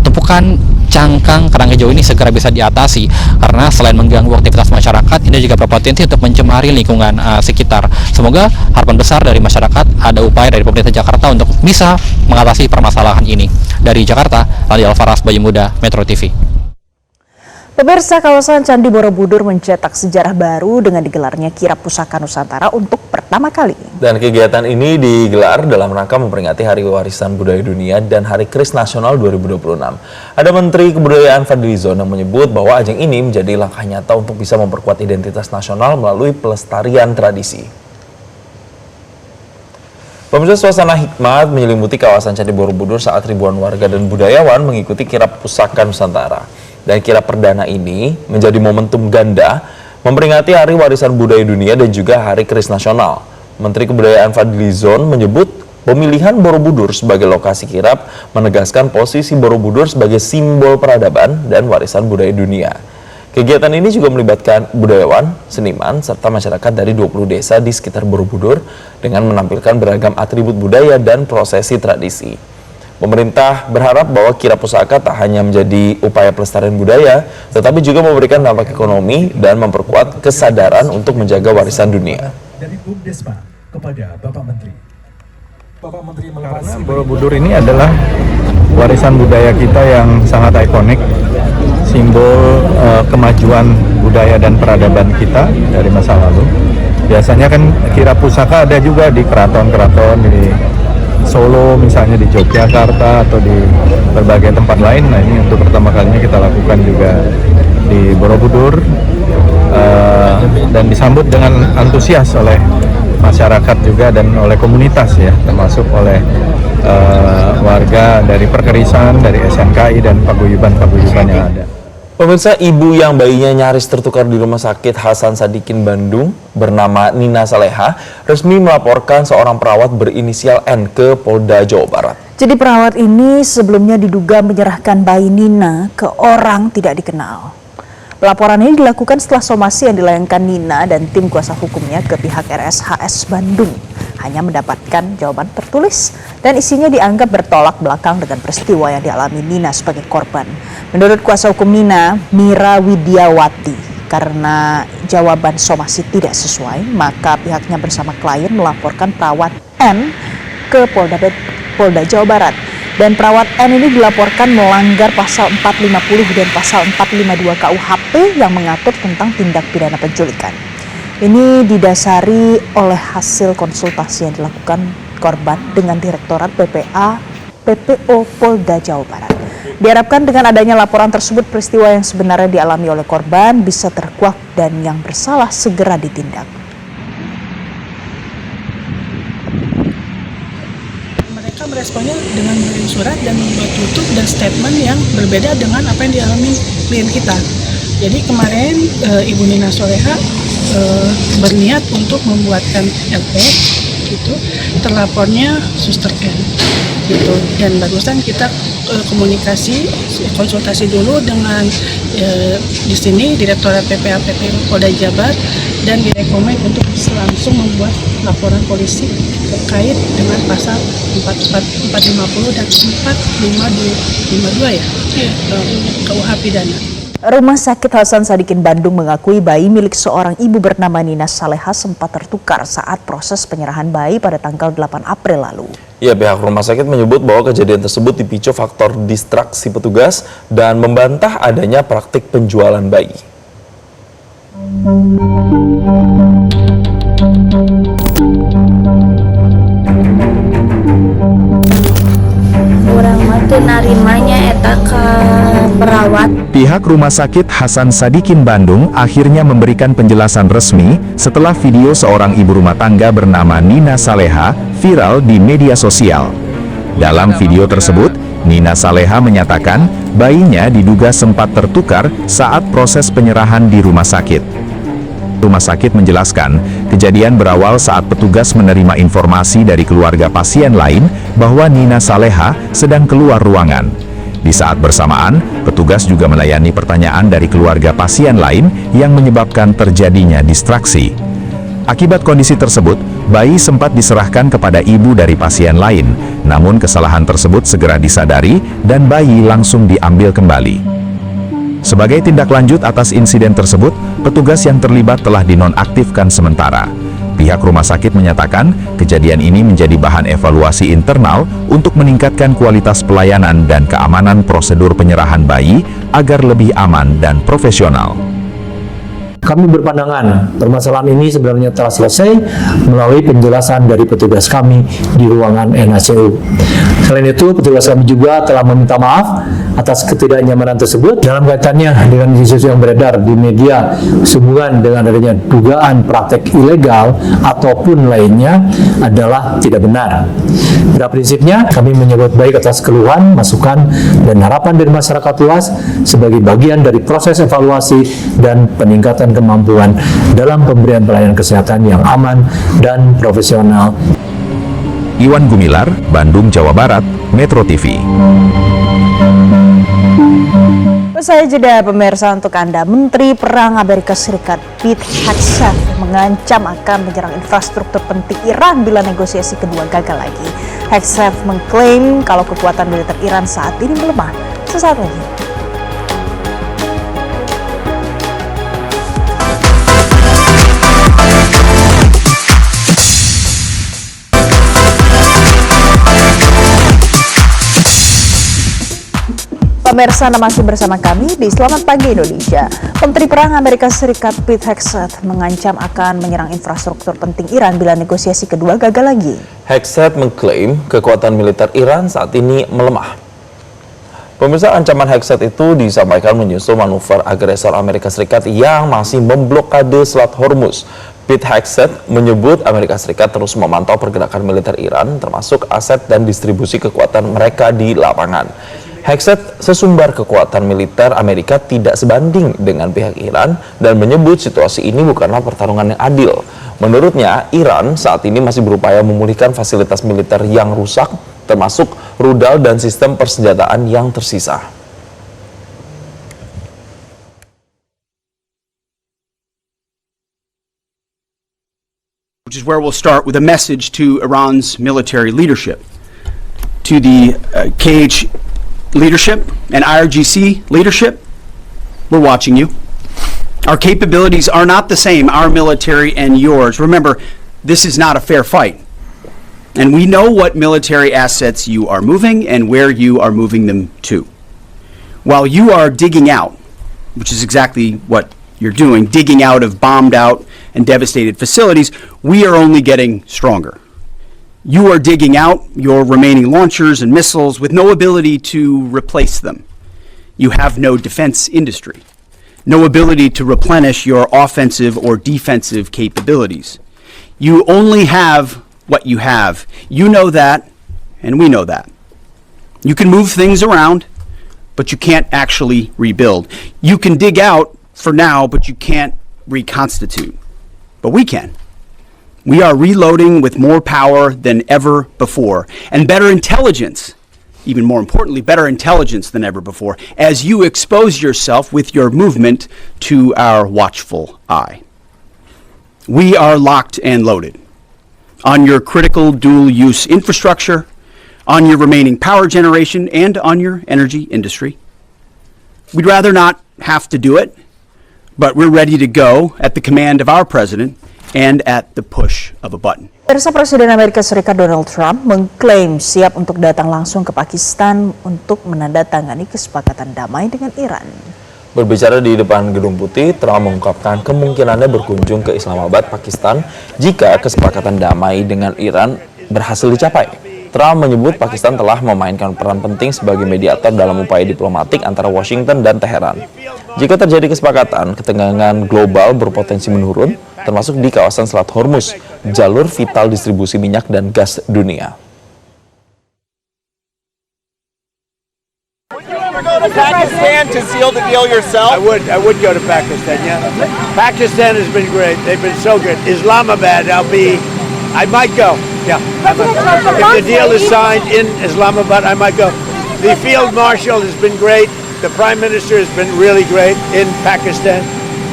tumpukan cangkang kerang hijau ini segera bisa diatasi, karena selain mengganggu aktivitas masyarakat, ini juga berpotensi untuk mencemari lingkungan sekitar. Semoga harapan besar dari masyarakat, ada upaya dari pemerintah Jakarta untuk bisa mengatasi permasalahan ini. Dari Jakarta, Randi Alfaras, Bayu Muda, Metro TV. Pemirsa, kawasan Candi Borobudur mencetak sejarah baru dengan digelarnya Kirap Pusaka Nusantara untuk pertama kali. Dan kegiatan ini digelar dalam rangka memperingati Hari Warisan Budaya Dunia dan Hari Keris Nasional 2026. Ada Menteri Kebudayaan Fadlizon yang menyebut bahwa ajang ini menjadi langkah nyata untuk bisa memperkuat identitas nasional melalui pelestarian tradisi. Pemirsa, suasana hikmat menyelimuti kawasan Candi Borobudur saat ribuan warga dan budayawan mengikuti Kirap Pusaka Nusantara. Dan kirap perdana ini menjadi momentum ganda memperingati Hari Warisan Budaya Dunia dan juga Hari Keris Nasional. Menteri Kebudayaan Fadlizon menyebut pemilihan Borobudur sebagai lokasi kirap menegaskan posisi Borobudur sebagai simbol peradaban dan warisan budaya dunia. Kegiatan ini juga melibatkan budayawan, seniman, serta masyarakat dari 20 desa di sekitar Borobudur dengan menampilkan beragam atribut budaya dan prosesi tradisi. Pemerintah berharap bahwa kirap pusaka tak hanya menjadi upaya pelestarian budaya, tetapi juga memberikan dampak ekonomi dan memperkuat kesadaran untuk menjaga warisan dunia. Dari Bumdesma kepada Bapak Menteri. Bapak Menteri Karena Borobudur ini adalah warisan budaya kita yang sangat ikonik, simbol kemajuan budaya dan peradaban kita dari masa lalu. Biasanya kan kirap pusaka ada juga di keraton-keraton di Solo, misalnya di Yogyakarta atau di berbagai tempat lain. Nah, ini untuk pertama kalinya kita lakukan juga di Borobudur dan disambut dengan antusias oleh masyarakat juga dan oleh komunitas ya, termasuk oleh warga dari Perkerisan, dari SNKI dan paguyuban-paguyuban yang ada. Pemirsa, ibu yang bayinya nyaris tertukar di Rumah Sakit Hasan Sadikin Bandung bernama Nina Saleha resmi melaporkan seorang perawat berinisial N ke Polda Jawa Barat. Jadi perawat ini sebelumnya diduga menyerahkan bayi Nina ke orang tidak dikenal. Pelaporan ini dilakukan setelah somasi yang dilayangkan Nina dan tim kuasa hukumnya ke pihak RSHS Bandung hanya mendapatkan jawaban tertulis dan isinya dianggap bertolak belakang dengan peristiwa yang dialami Nina sebagai korban. Menurut kuasa hukum Nina, Mira Widiawati, karena jawaban somasi tidak sesuai, maka pihaknya bersama klien melaporkan perawat N ke Polda Jawa Barat. Dan perawat N ini dilaporkan melanggar pasal 450 dan pasal 452 KUHP yang mengatur tentang tindak pidana penculikan. Ini didasari oleh hasil konsultasi yang dilakukan korban dengan Direktorat PPO Polda Jawa Barat. Diharapkan dengan adanya laporan tersebut, peristiwa yang sebenarnya dialami oleh korban bisa terkuak dan yang bersalah segera ditindak. Meresponnya dengan mengirim surat dan membuat tutup dan statement yang berbeda dengan apa yang dialami klien kita. Jadi kemarin Ibu Nina Saleha berniat untuk membuatkan LP, gitu. Terlapornya Suster N, gitu. Dan barusan kita konsultasi dulu dengan di sini Direktorat PPO Polda Jabar dan direkomend untuk langsung membuat laporan polisi terkait dengan pasal 450 dan 452 ya, KUH pidana. Rumah Sakit Hasan Sadikin Bandung mengakui bayi milik seorang ibu bernama Nina Saleha sempat tertukar saat proses penyerahan bayi pada tanggal 8 April lalu. Ya, pihak rumah sakit menyebut bahwa kejadian tersebut dipicu faktor distraksi petugas dan membantah adanya praktik penjualan bayi. Urang mah teu narimanya eta ka perawat. Pihak Rumah Sakit Hasan Sadikin Bandung akhirnya memberikan penjelasan resmi setelah video seorang ibu rumah tangga bernama Nina Saleha viral di media sosial. Dalam video tersebut, Nina Saleha menyatakan bayinya diduga sempat tertukar saat proses penyerahan di rumah sakit. Rumah sakit menjelaskan, kejadian berawal saat petugas menerima informasi dari keluarga pasien lain bahwa Nina Saleha sedang keluar ruangan. Di saat bersamaan, petugas juga melayani pertanyaan dari keluarga pasien lain yang menyebabkan terjadinya distraksi. Akibat kondisi tersebut, bayi sempat diserahkan kepada ibu dari pasien lain, namun kesalahan tersebut segera disadari dan bayi langsung diambil kembali. Sebagai tindak lanjut atas insiden tersebut, petugas yang terlibat telah dinonaktifkan sementara. Pihak rumah sakit menyatakan kejadian ini menjadi bahan evaluasi internal untuk meningkatkan kualitas pelayanan dan keamanan prosedur penyerahan bayi agar lebih aman dan profesional. Kami berpandangan permasalahan ini sebenarnya telah selesai melalui penjelasan dari petugas kami di ruangan NACU. Selain itu, petugas kami juga telah meminta maaf atas ketidaknyamanan tersebut dalam kaitannya dengan isu yang beredar di media sehubungan dengan adanya dugaan praktek ilegal ataupun lainnya adalah tidak benar. Pada prinsipnya, kami menyebut baik atas keluhan, masukan, dan harapan dari masyarakat luas sebagai bagian dari proses evaluasi dan peningkatan kemampuan dalam pemberian pelayanan kesehatan yang aman dan profesional. Iwan Gumilar, Bandung, Jawa Barat, Metro TV. Usai jeda pemirsa untuk Anda, Menteri Perang Amerika Serikat Pete Hegseth mengancam akan menyerang infrastruktur penting Iran bila negosiasi kedua gagal lagi. Hegseth mengklaim kalau kekuatan militer Iran saat ini melemah. Sesaat lagi. Pemirsa, Anda masih bersama kami di Selamat Pagi Indonesia. Menteri Perang Amerika Serikat Pete Hegseth mengancam akan menyerang infrastruktur penting Iran bila negosiasi kedua gagal lagi. Hegseth mengklaim kekuatan militer Iran saat ini melemah. Pemirsa, ancaman Hegseth itu disampaikan menyusul manuver agresor Amerika Serikat yang masih memblokade Selat Hormuz. Pete Hegseth menyebut Amerika Serikat terus memantau pergerakan militer Iran, termasuk aset dan distribusi kekuatan mereka di lapangan. Hegseth sesumbar kekuatan militer Amerika tidak sebanding dengan pihak Iran dan menyebut situasi ini bukanlah pertarungan yang adil. Menurutnya, Iran saat ini masih berupaya memulihkan fasilitas militer yang rusak, termasuk rudal dan sistem persenjataan yang tersisa. Which is where we'll start with a message to Iran's military leadership, to the KH leadership and IRGC leadership. We're watching you. Our capabilities are not the same, our military and yours. Remember, this is not a fair fight. And we know what military assets you are moving and where you are moving them to. While you are digging out, which is exactly what you're doing, digging out of bombed out and devastated facilities, we are only getting stronger. You are digging out your remaining launchers and missiles with no ability to replace them. You have no defense industry, no ability to replenish your offensive or defensive capabilities. You only have what you have. You know that, and we know that. You can move things around, but you can't actually rebuild. You can dig out for now, but you can't reconstitute. But we can. We are reloading with more power than ever before, and better intelligence, even more importantly, better intelligence than ever before, as you expose yourself with your movement to our watchful eye. We are locked and loaded on your critical dual-use infrastructure, on your remaining power generation, and on your energy industry. We'd rather not have to do it, but we're ready to go at the command of our president and at the push of a button. Presiden Amerika Serikat Donald Trump mengklaim siap untuk datang langsung ke Pakistan untuk menandatangani kesepakatan damai dengan Iran. Berbicara di depan Gedung Putih, Trump mengungkapkan kemungkinannya berkunjung ke Islamabad, Pakistan jika kesepakatan damai dengan Iran berhasil dicapai. Trump menyebut Pakistan telah memainkan peran penting sebagai mediator dalam upaya diplomatik antara Washington dan Teheran. Jika terjadi kesepakatan, ketegangan global berpotensi menurun, termasuk di kawasan Selat Hormuz, jalur vital distribusi minyak dan gas dunia. Pakistan to seal the deal yourself? I would go to Pakistan, yeah. Pakistan has been great. They've been so good. Islamabad, I might go. Yeah. If the deal is signed in Islamabad, I might go. The field marshal has been great. The prime minister has been really great in Pakistan.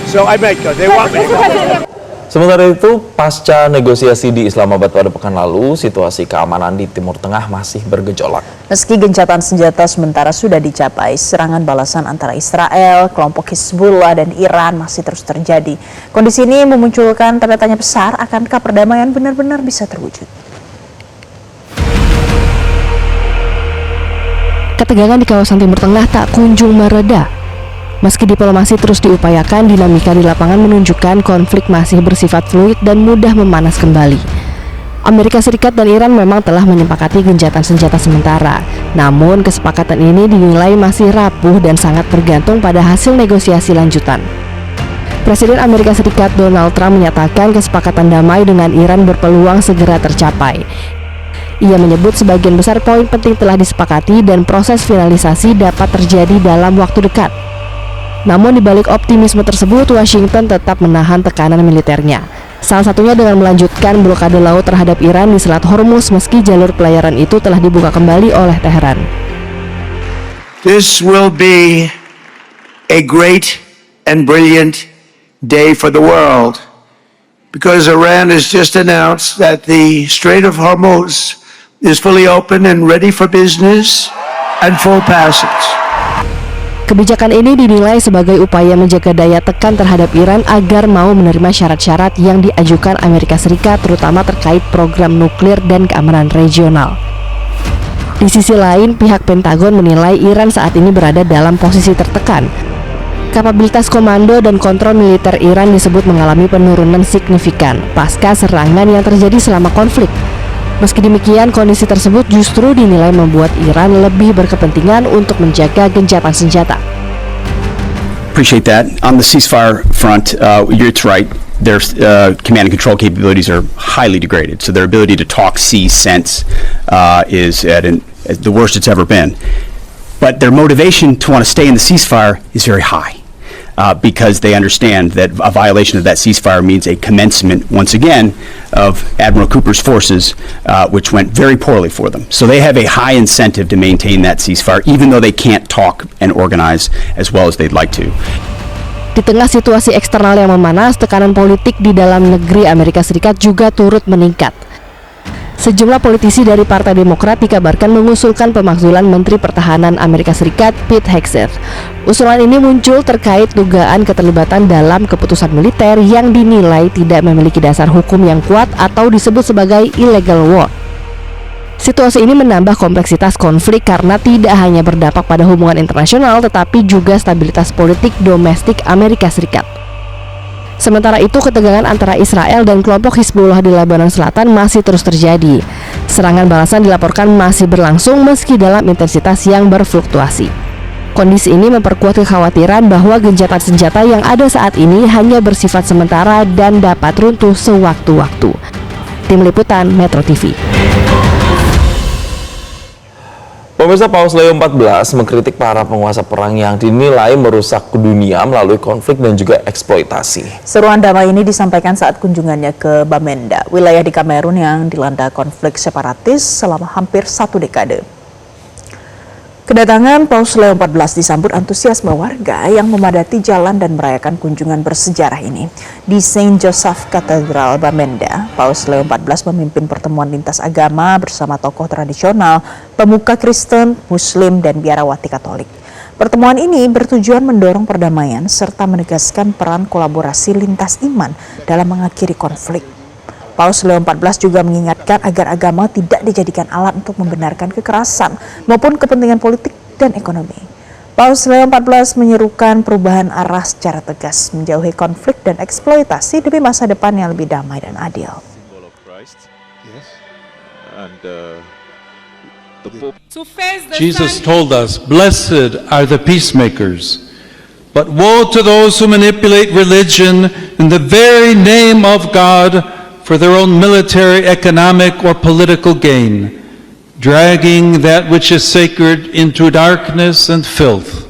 So I might go. They want me to go. Sementara itu, pasca negosiasi di Islamabad pada pekan lalu, situasi keamanan di Timur Tengah masih bergejolak. Meski gencatan senjata sementara sudah dicapai, serangan balasan antara Israel, kelompok Hizbullah, dan Iran masih terus terjadi. Kondisi ini memunculkan tanda tanya besar akankah perdamaian benar-benar bisa terwujud. Ketegangan di kawasan Timur Tengah tak kunjung mereda. Meski diplomasi terus diupayakan, dinamika di lapangan menunjukkan konflik masih bersifat fluid dan mudah memanas kembali. Amerika Serikat dan Iran memang telah menyepakati gencatan senjata sementara, Namun kesepakatan ini dinilai masih rapuh dan sangat bergantung pada hasil negosiasi lanjutan. Presiden Amerika Serikat Donald Trump menyatakan kesepakatan damai dengan Iran berpeluang segera tercapai. Ia menyebut sebagian besar poin penting telah disepakati dan proses finalisasi dapat terjadi dalam waktu dekat. Namun di balik optimisme tersebut, Washington tetap menahan tekanan militernya. Salah satunya dengan melanjutkan blokade laut terhadap Iran di Selat Hormuz meski jalur pelayaran itu telah dibuka kembali oleh Teheran. This will be a great and brilliant day for the world because Iran has just announced that the Strait of Hormuz is fully open and ready for business and full passage. Kebijakan ini dinilai sebagai upaya menjaga daya tekan terhadap Iran agar mau menerima syarat-syarat yang diajukan Amerika Serikat, terutama terkait program nuklir dan keamanan regional. Di sisi lain, pihak Pentagon menilai Iran saat ini berada dalam posisi tertekan. Kapabilitas komando dan kontrol militer Iran disebut mengalami penurunan signifikan pasca serangan yang terjadi selama konflik. Meski demikian, kondisi tersebut justru dinilai membuat Iran lebih berkepentingan untuk menjaga gencatan senjata. Appreciate that. On the ceasefire front, it's right. Their command and control capabilities are highly degraded, so their ability to talk, see, sense is at the worst it's ever been. But their motivation to want to stay in the ceasefire is very high. Because they understand that a violation of that ceasefire means a commencement, once again, of Admiral Cooper's forces, which went very poorly for them. So they have a high incentive to maintain that ceasefire, even though they can't talk and organize as well as they'd like to. Di tengah situasi eksternal yang memanas, tekanan politik di dalam negeri Amerika Serikat juga turut meningkat. Sejumlah politisi dari Partai Demokrat dikabarkan mengusulkan pemakzulan Menteri Pertahanan Amerika Serikat Pete Hegseth. Usulan ini muncul terkait dugaan keterlibatan dalam keputusan militer yang dinilai tidak memiliki dasar hukum yang kuat atau disebut sebagai illegal war. Situasi ini menambah kompleksitas konflik karena tidak hanya berdampak pada hubungan internasional tetapi juga stabilitas politik domestik Amerika Serikat. Sementara itu, ketegangan antara Israel dan kelompok Hizbullah di Lebanon Selatan masih terus terjadi. Serangan balasan dilaporkan masih berlangsung meski dalam intensitas yang berfluktuasi. Kondisi ini memperkuat kekhawatiran bahwa gencatan senjata yang ada saat ini hanya bersifat sementara dan dapat runtuh sewaktu-waktu. Tim Liputan Metro TV. Pemirsa, Paus Leo XIV mengkritik para penguasa perang yang dinilai merusak dunia melalui konflik dan juga eksploitasi. Seruan damai ini disampaikan saat kunjungannya ke Bamenda, wilayah di Kamerun yang dilanda konflik separatis selama hampir 1 dekade. Kedatangan Paus Leo XIV disambut antusiasme warga yang memadati jalan dan merayakan kunjungan bersejarah ini. Di Saint Joseph Cathedral Bamenda, Paus Leo XIV memimpin pertemuan lintas agama bersama tokoh tradisional, pemuka Kristen, Muslim, dan biarawati Katolik. Pertemuan ini bertujuan mendorong perdamaian serta menegaskan peran kolaborasi lintas iman dalam mengakhiri konflik. Paus Leo XIV juga mengingatkan agar agama tidak dijadikan alat untuk membenarkan kekerasan maupun kepentingan politik dan ekonomi. Paus Leo XIV menyerukan perubahan arah secara tegas, menjauhi konflik dan eksploitasi demi masa depan yang lebih damai dan adil. Jesus told us, "Blessed are the peacemakers." But woe to those who manipulate religion in the very name of God for their own military, economic, or political gain, dragging that which is sacred into darkness and filth.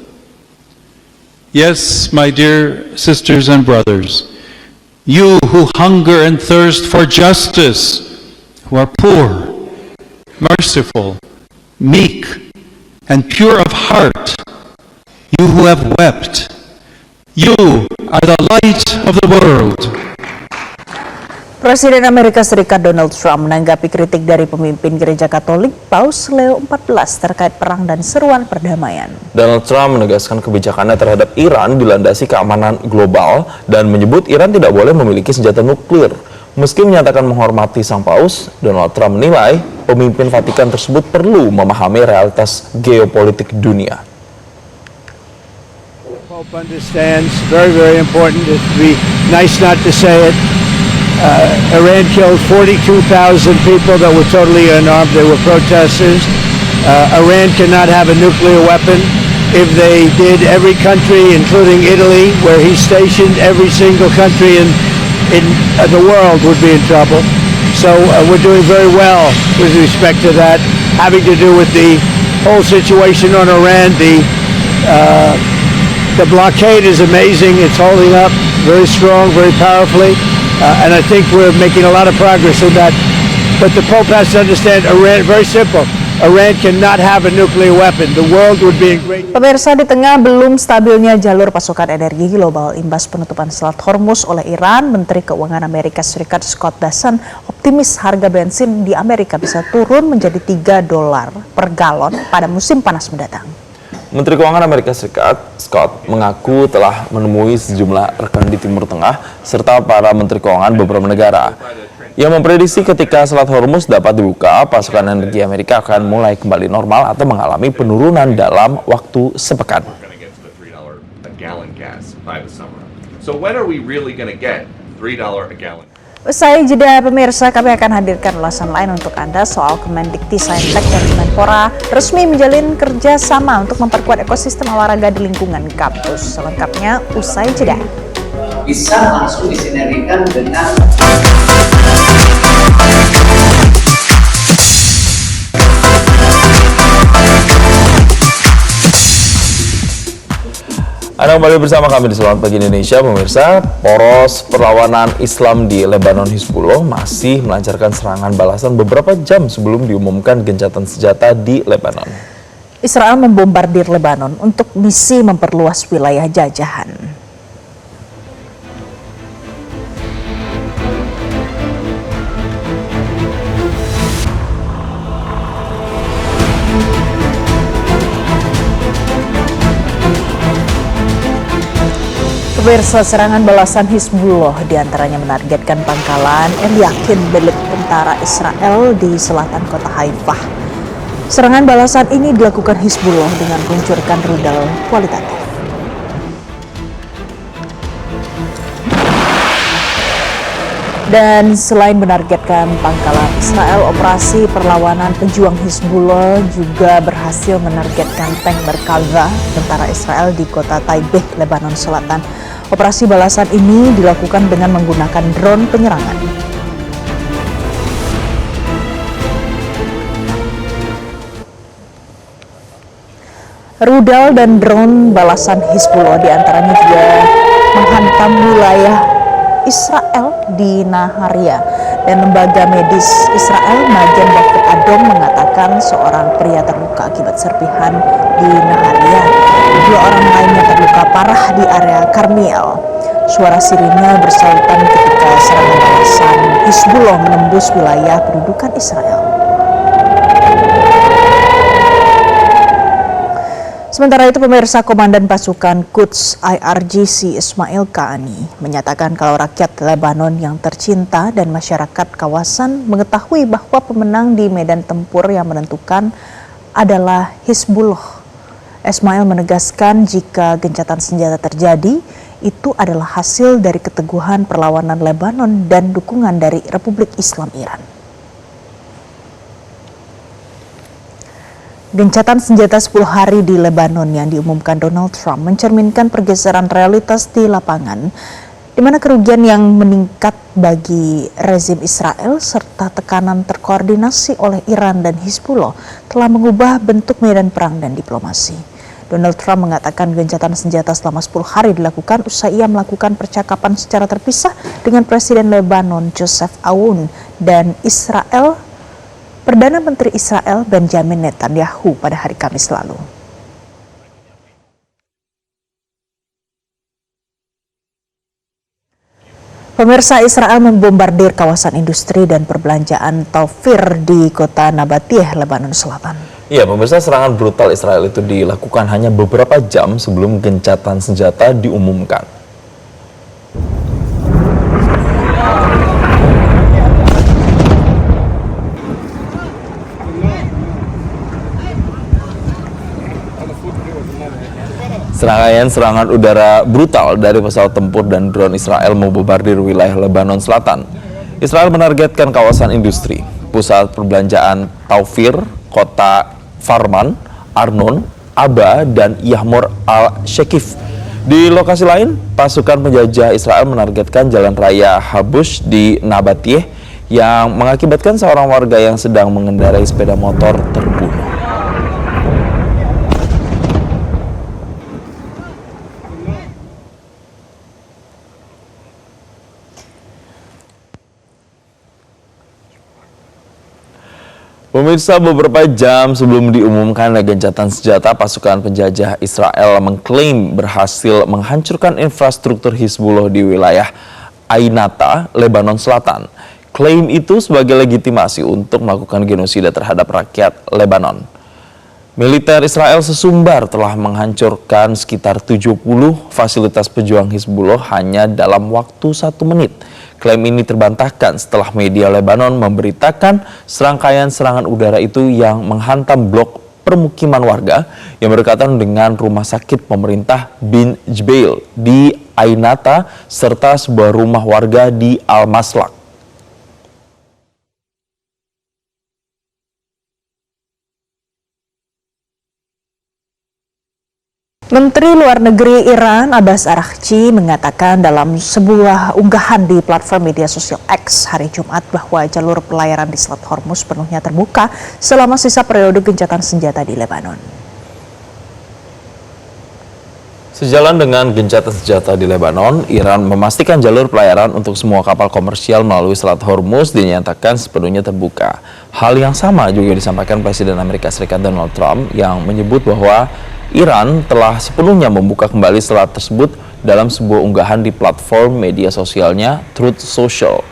Yes, my dear sisters and brothers, you who hunger and thirst for justice, who are poor, merciful, meek, and pure of heart, you who have wept, you are the light of the world. Presiden Amerika Serikat Donald Trump menanggapi kritik dari pemimpin Gereja Katolik Paus Leo XIV terkait perang dan seruan perdamaian. Donald Trump menegaskan kebijakannya terhadap Iran dilandasi keamanan global dan menyebut Iran tidak boleh memiliki senjata nuklir. Meski menyatakan menghormati sang paus, Donald Trump menilai pemimpin Vatikan tersebut perlu memahami realitas geopolitik dunia. Pope understands, very, very important. It'd be nice not to say it. Iran killed 42,000 people that were totally unarmed. They were protesters. Iran cannot have a nuclear weapon. If they did, every country, including Italy, where he's stationed, every single country in the world would be in trouble. So we're doing very well with respect to that, having to do with the whole situation on Iran. The blockade is amazing. It's holding up very strong, very powerfully, and I think we're making a lot of progress in that. But the Pope has to understand Iran, very simple. Iran cannot have a nuclear weapon. The world would be in great... Pemirsa, di tengah belum stabilnya jalur pasokan energi global imbas penutupan Selat Hormuz oleh Iran, Menteri Keuangan Amerika Serikat Scott Bessent optimis harga bensin di Amerika bisa turun menjadi $3 per galon pada musim panas mendatang. Menteri Keuangan Amerika Serikat Scott mengaku telah menemui sejumlah rekan di Timur Tengah serta para Menteri Keuangan beberapa negara. Ia memprediksi ketika Selat Hormuz dapat dibuka, pasokan energi Amerika akan mulai kembali normal atau mengalami penurunan dalam waktu sepekan. Usai jeda pemirsa, kami akan hadirkan ulasan lain untuk Anda soal Kemendikti-Saintek dan Kemenpora resmi menjalin kerjasama untuk memperkuat ekosistem olahraga di lingkungan kampus. Selengkapnya usai jeda. Bisa langsung disinergikan dengan Anda kembali bersama kami di Selamat Pagi Indonesia, pemirsa. Poros perlawanan Islam di Lebanon Hizbullah masih melancarkan serangan balasan beberapa jam sebelum diumumkan gencatan senjata di Lebanon. Israel membombardir Lebanon untuk misi memperluas wilayah jajahan. Pemirsa, serangan balasan Hizbullah diantaranya menargetkan pangkalan Eliakim milik tentara Israel di selatan kota Haifah. Serangan balasan ini dilakukan Hizbullah dengan meluncurkan rudal kualitatif. Dan selain menargetkan pangkalan Israel, operasi perlawanan pejuang Hizbullah juga berhasil menargetkan tank Merkava tentara Israel di kota Taibeh, Lebanon Selatan. Operasi balasan ini dilakukan dengan menggunakan drone penyerangan. Rudal dan drone balasan Hizbullah diantaranya juga menghantam wilayah Israel di Naharia, dan lembaga medis Israel Magen David Adom mengatakan seorang pria terluka akibat serpihan di Naharia. 2 orang lainnya terluka parah di area Karmiel. Suara sirine bersautan ketika serangan balasan Hizbullah menembus wilayah pendudukan Israel. Sementara itu, pemirsa, Komandan Pasukan Quds IRGC Ismail Qaani menyatakan kalau rakyat Lebanon yang tercinta dan masyarakat kawasan mengetahui bahwa pemenang di medan tempur yang menentukan adalah Hizbullah. Ismail menegaskan jika gencatan senjata terjadi, itu adalah hasil dari keteguhan perlawanan Lebanon dan dukungan dari Republik Islam Iran. Gencatan senjata 10 hari di Lebanon yang diumumkan Donald Trump mencerminkan pergeseran realitas di lapangan, di mana kerugian yang meningkat bagi rezim Israel serta tekanan terkoordinasi oleh Iran dan Hizbullah telah mengubah bentuk medan perang dan diplomasi. Donald Trump mengatakan gencatan senjata selama 10 hari dilakukan usai ia melakukan percakapan secara terpisah dengan Presiden Lebanon Joseph Aoun dan Perdana Menteri Israel Benjamin Netanyahu pada hari Kamis lalu. Pemirsa, Israel membombardir kawasan industri dan perbelanjaan Taufir di kota Nabatiyah, Lebanon Selatan. Ya, pemirsa, serangan brutal Israel itu dilakukan hanya beberapa jam sebelum gencatan senjata diumumkan. Serangan udara brutal dari pesawat tempur dan drone Israel membombardir wilayah Lebanon Selatan. Israel menargetkan kawasan industri, pusat perbelanjaan Taufir, kota Farman, Arnon, Aba, dan Yahmor al-Shekif. Di lokasi lain, pasukan penjajah Israel menargetkan jalan raya Habush di Nabatiyeh yang mengakibatkan seorang warga yang sedang mengendarai sepeda motor terbunuh. Pemirsa, beberapa jam sebelum diumumkan gencatan senjata, pasukan penjajah Israel mengklaim berhasil menghancurkan infrastruktur Hizbullah di wilayah Ainata, Lebanon Selatan. Klaim itu sebagai legitimasi untuk melakukan genosida terhadap rakyat Lebanon. Militer Israel sesumbar telah menghancurkan sekitar 70 fasilitas pejuang Hizbullah hanya dalam waktu 1 menit. Klaim ini terbantahkan setelah media Lebanon memberitakan serangkaian serangan udara itu yang menghantam blok permukiman warga yang berdekatan dengan rumah sakit pemerintah Bin Jbeil di Ainata serta sebuah rumah warga di Al-Maslak. Menteri Luar Negeri Iran Abbas Araghchi mengatakan dalam sebuah unggahan di platform media sosial X hari Jumat bahwa jalur pelayaran di Selat Hormuz penuhnya terbuka selama sisa periode gencatan senjata di Lebanon. Sejalan dengan gencatan senjata di Lebanon, Iran memastikan jalur pelayaran untuk semua kapal komersial melalui Selat Hormuz dinyatakan sepenuhnya terbuka. Hal yang sama juga disampaikan Presiden Amerika Serikat Donald Trump yang menyebut bahwa Iran telah sepenuhnya membuka kembali selat tersebut dalam sebuah unggahan di platform media sosialnya Truth Social.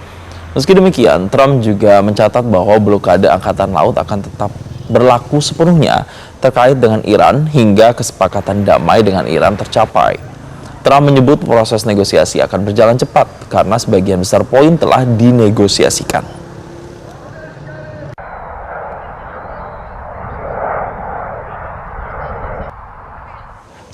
Meski demikian, Trump juga mencatat bahwa blokade angkatan laut akan tetap berlaku sepenuhnya terkait dengan Iran hingga kesepakatan damai dengan Iran tercapai. Trump menyebut proses negosiasi akan berjalan cepat karena sebagian besar poin telah dinegosiasikan.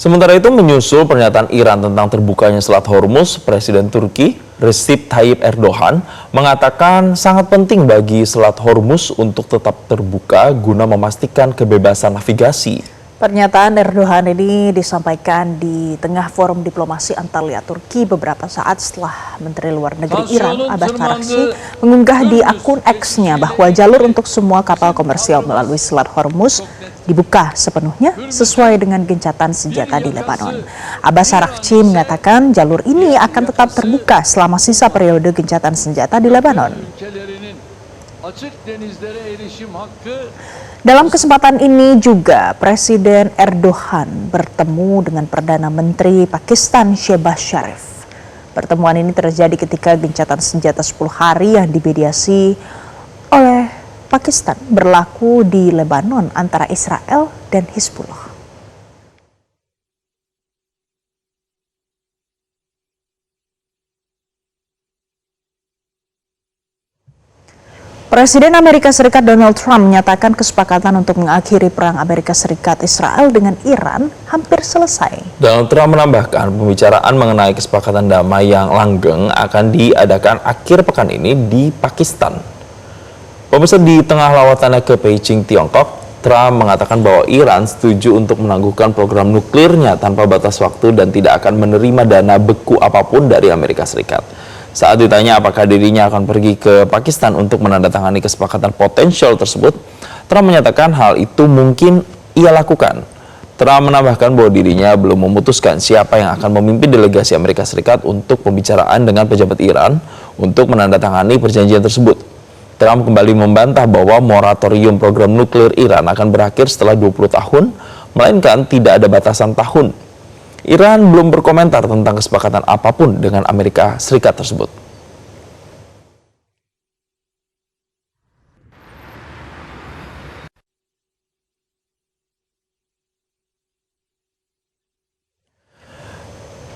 Sementara itu, menyusul pernyataan Iran tentang terbukanya Selat Hormuz, Presiden Turki Recep Tayyip Erdogan mengatakan sangat penting bagi Selat Hormuz untuk tetap terbuka guna memastikan kebebasan navigasi. Pernyataan Erdogan ini disampaikan di tengah forum diplomasi Antalya, Turki beberapa saat setelah Menteri Luar Negeri Iran Abbas Araghchi mengunggah di akun X-nya bahwa jalur untuk semua kapal komersial melalui Selat Hormuz dibuka sepenuhnya sesuai dengan gencatan senjata di Lebanon. Abbas Araghchi mengatakan jalur ini akan tetap terbuka selama sisa periode gencatan senjata di Lebanon. Dalam kesempatan ini juga Presiden Erdogan bertemu dengan Perdana Menteri Pakistan Shehbaz Sharif. Pertemuan ini terjadi ketika gencatan senjata 10 hari yang dimediasi oleh Pakistan berlaku di Lebanon antara Israel dan Hizbullah. Presiden Amerika Serikat Donald Trump menyatakan kesepakatan untuk mengakhiri perang Amerika Serikat Israel dengan Iran hampir selesai. Donald Trump menambahkan pembicaraan mengenai kesepakatan damai yang langgeng akan diadakan akhir pekan ini di Pakistan. Pemirsa, di tengah lawatannya ke Beijing, Tiongkok, Trump mengatakan bahwa Iran setuju untuk menangguhkan program nuklirnya tanpa batas waktu dan tidak akan menerima dana beku apapun dari Amerika Serikat. Saat ditanya apakah dirinya akan pergi ke Pakistan untuk menandatangani kesepakatan potensial tersebut, Trump menyatakan hal itu mungkin ia lakukan. Trump menambahkan bahwa dirinya belum memutuskan siapa yang akan memimpin delegasi Amerika Serikat untuk pembicaraan dengan pejabat Iran untuk menandatangani perjanjian tersebut. Trump kembali membantah bahwa moratorium program nuklir Iran akan berakhir setelah 20 tahun, melainkan tidak ada batasan tahun. Iran belum berkomentar tentang kesepakatan apapun dengan Amerika Serikat tersebut.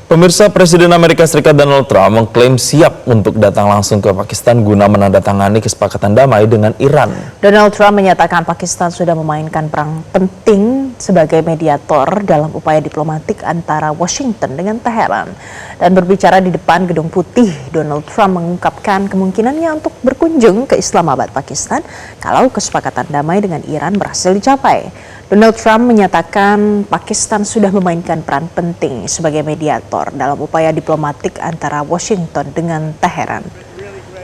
Pemirsa, Presiden Amerika Serikat Donald Trump mengklaim siap untuk datang langsung ke Pakistan guna menandatangani kesepakatan damai dengan Iran. Donald Trump menyatakan Pakistan sudah memainkan peran penting sebagai mediator dalam upaya diplomatik antara Washington dengan Teheran. Dan berbicara di depan Gedung Putih, Donald Trump mengungkapkan kemungkinannya untuk berkunjung ke Islamabad, Pakistan kalau kesepakatan damai dengan Iran berhasil dicapai. Donald Trump menyatakan Pakistan sudah memainkan peran penting sebagai mediator dalam upaya diplomatik antara Washington dengan Teheran.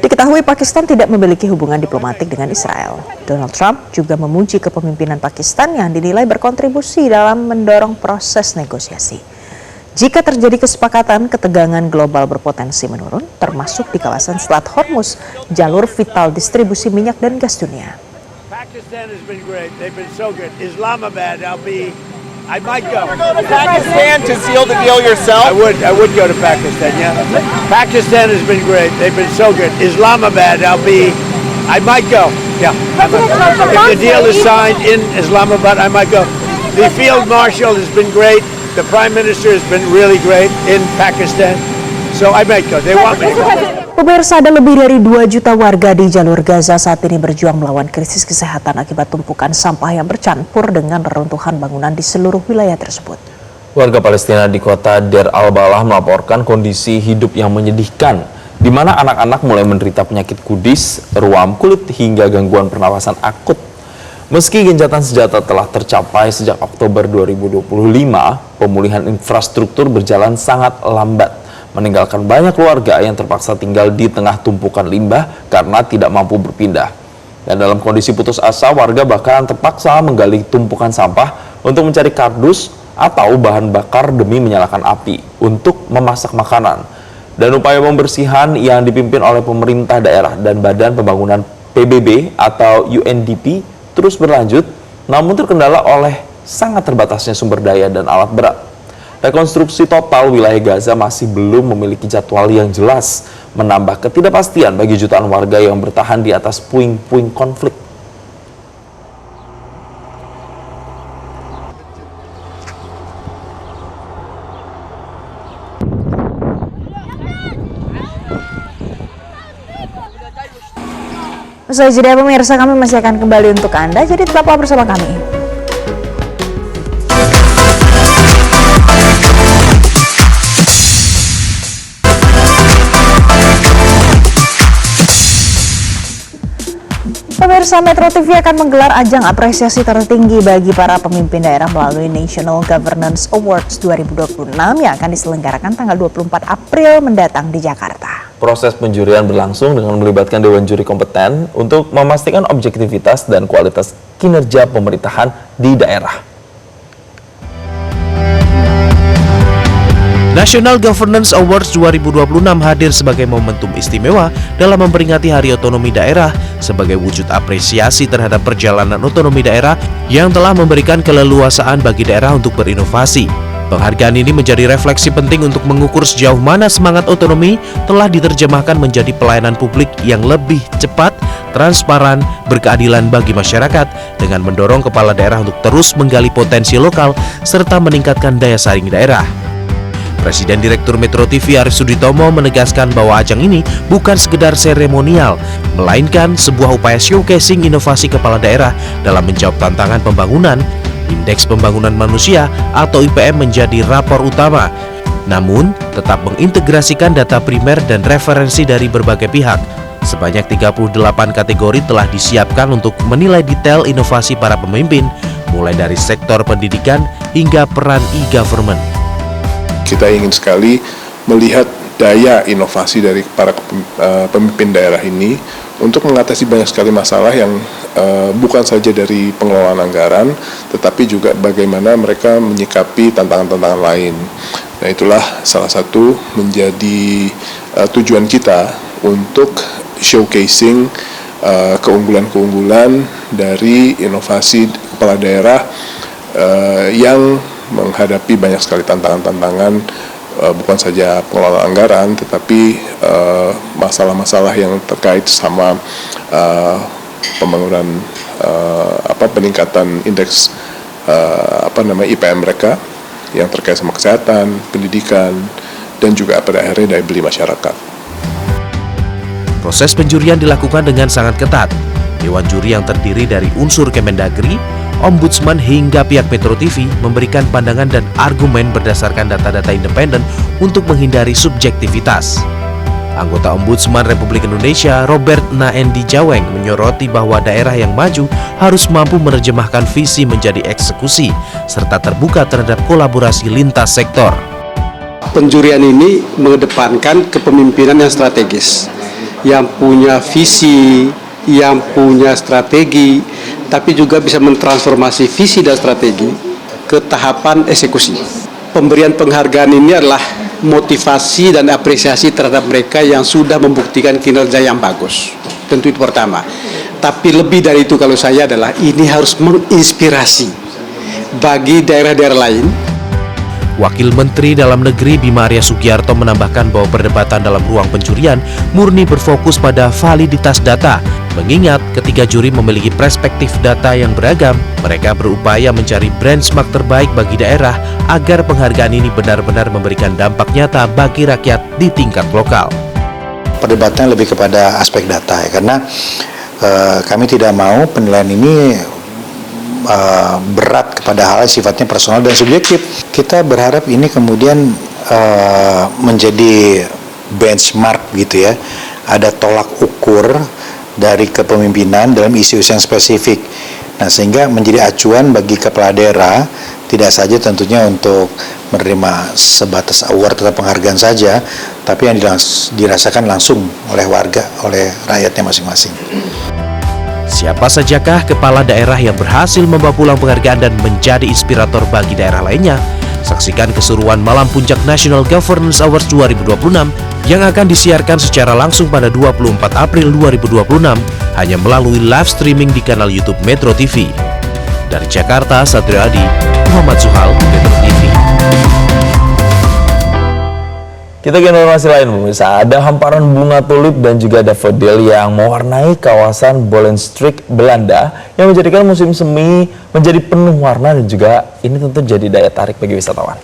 Diketahui Pakistan tidak memiliki hubungan diplomatik dengan Israel. Donald Trump juga memuji kepemimpinan Pakistan yang dinilai berkontribusi dalam mendorong proses negosiasi. Jika terjadi kesepakatan, ketegangan global berpotensi menurun, termasuk di kawasan Selat Hormuz, jalur vital distribusi minyak dan gas dunia. Pakistan has been great. They've been so good. Islamabad, I might go. Pakistan to seal the deal yourself? I would go to Pakistan, yeah. Pakistan has been great. They've been so good. Islamabad, I might go. Yeah. If the deal is signed in Islamabad, I might go. The field marshal has been great. The prime minister has been really great in Pakistan. So I might go. They want me to go. Pemirsa, ada lebih dari 2 juta warga di jalur Gaza saat ini berjuang melawan krisis kesehatan akibat tumpukan sampah yang bercampur dengan reruntuhan bangunan di seluruh wilayah tersebut. Warga Palestina di kota Deir al-Balah melaporkan kondisi hidup yang menyedihkan, di mana anak-anak mulai menderita penyakit kudis, ruam kulit, hingga gangguan pernapasan akut. Meski gencatan senjata telah tercapai sejak Oktober 2025, pemulihan infrastruktur berjalan sangat lambat, meninggalkan banyak keluarga yang terpaksa tinggal di tengah tumpukan limbah karena tidak mampu berpindah. Dan dalam kondisi putus asa, warga bahkan terpaksa menggali tumpukan sampah untuk mencari kardus atau bahan bakar demi menyalakan api untuk memasak makanan. Dan upaya pembersihan yang dipimpin oleh pemerintah daerah dan Badan Pembangunan PBB atau UNDP terus berlanjut, namun terkendala oleh sangat terbatasnya sumber daya dan alat berat. Rekonstruksi total wilayah Gaza masih belum memiliki jadwal yang jelas, menambah ketidakpastian bagi jutaan warga yang bertahan di atas puing-puing konflik. Usai jeda pemirsa, kami masih akan kembali untuk Anda, jadi tetaplah bersama kami. Pemirsa, Metro TV akan menggelar ajang apresiasi tertinggi bagi para pemimpin daerah melalui National Governance Awards 2026 yang akan diselenggarakan tanggal 24 April mendatang di Jakarta. Proses penjurian berlangsung dengan melibatkan Dewan Juri kompeten untuk memastikan objektivitas dan kualitas kinerja pemerintahan di daerah. National Governance Awards 2026 hadir sebagai momentum istimewa dalam memperingati Hari Otonomi Daerah sebagai wujud apresiasi terhadap perjalanan otonomi daerah yang telah memberikan keleluasaan bagi daerah untuk berinovasi. Penghargaan ini menjadi refleksi penting untuk mengukur sejauh mana semangat otonomi telah diterjemahkan menjadi pelayanan publik yang lebih cepat, transparan, berkeadilan bagi masyarakat dengan mendorong kepala daerah untuk terus menggali potensi lokal serta meningkatkan daya saing daerah. Presiden Direktur Metro TV Arief Suditomo menegaskan bahwa ajang ini bukan sekedar seremonial, melainkan sebuah upaya showcasing inovasi kepala daerah dalam menjawab tantangan pembangunan. Indeks Pembangunan Manusia atau IPM menjadi rapor utama, namun tetap mengintegrasikan data primer dan referensi dari berbagai pihak. Sebanyak 38 kategori telah disiapkan untuk menilai detail inovasi para pemimpin, mulai dari sektor pendidikan hingga peran e-government. Kita ingin sekali melihat daya inovasi dari para pemimpin daerah ini untuk mengatasi banyak sekali masalah yang bukan saja dari pengelolaan anggaran, tetapi juga bagaimana mereka menyikapi tantangan-tantangan lain. Nah, itulah salah satu menjadi tujuan kita untuk showcasing keunggulan-keunggulan dari inovasi kepala daerah yang menghadapi banyak sekali tantangan-tantangan, bukan saja pengelolaan anggaran, tetapi masalah-masalah yang terkait sama pembangunan peningkatan indeks IPM mereka yang terkait sama kesehatan, pendidikan, dan juga pada akhirnya daya beli masyarakat. Proses penjurian dilakukan dengan sangat ketat. Dewan juri yang terdiri dari unsur Kemendagri, Ombudsman hingga pihak Metro TV memberikan pandangan dan argumen berdasarkan data-data independen untuk menghindari subjektivitas. Anggota Ombudsman Republik Indonesia Robert Naendi Jaweng menyoroti bahwa daerah yang maju harus mampu menerjemahkan visi menjadi eksekusi serta terbuka terhadap kolaborasi lintas sektor. Penjurian ini mengedepankan kepemimpinan yang strategis, yang punya visi, yang punya strategi, tapi juga bisa mentransformasi visi dan strategi ke tahapan eksekusi. Pemberian penghargaan ini adalah motivasi dan apresiasi terhadap mereka yang sudah membuktikan kinerja yang bagus. Tentu itu pertama. Tapi lebih dari itu kalau saya adalah ini harus menginspirasi bagi daerah-daerah lain. Wakil Menteri Dalam Negeri Bima Arya Sugiarto menambahkan bahwa perdebatan dalam ruang pencurian murni berfokus pada validitas data. Mengingat ketiga juri memiliki perspektif data yang beragam, mereka berupaya mencari benchmark terbaik bagi daerah agar penghargaan ini benar-benar memberikan dampak nyata bagi rakyat di tingkat lokal. Perdebatannya lebih kepada aspek data ya, karena kami tidak mau penilaian ini berat kepada hal sifatnya personal dan subjektif. Kita berharap ini kemudian menjadi benchmark gitu ya, ada tolak ukur dari kepemimpinan dalam isu-isu yang spesifik. Nah, sehingga menjadi acuan bagi kepala daerah, tidak saja tentunya untuk menerima sebatas award atau penghargaan saja, tapi yang dirasakan langsung oleh warga, oleh rakyatnya masing-masing. Siapa sajakah kepala daerah yang berhasil membawa pulang penghargaan dan menjadi inspirator bagi daerah lainnya? Saksikan keseruan Malam Puncak National Governance Awards 2026 yang akan disiarkan secara langsung pada 24 April 2026 hanya melalui live streaming di kanal YouTube Metro TV. Dari Jakarta, Satrio Adi, Muhammad Zuhal, Metro TV. Kita ke informasi lain, pemirsa. Ada hamparan bunga tulip dan juga daffodil yang mewarnai kawasan Bollenstreek, Belanda, yang menjadikan musim semi menjadi penuh warna dan juga ini tentu jadi daya tarik bagi wisatawan.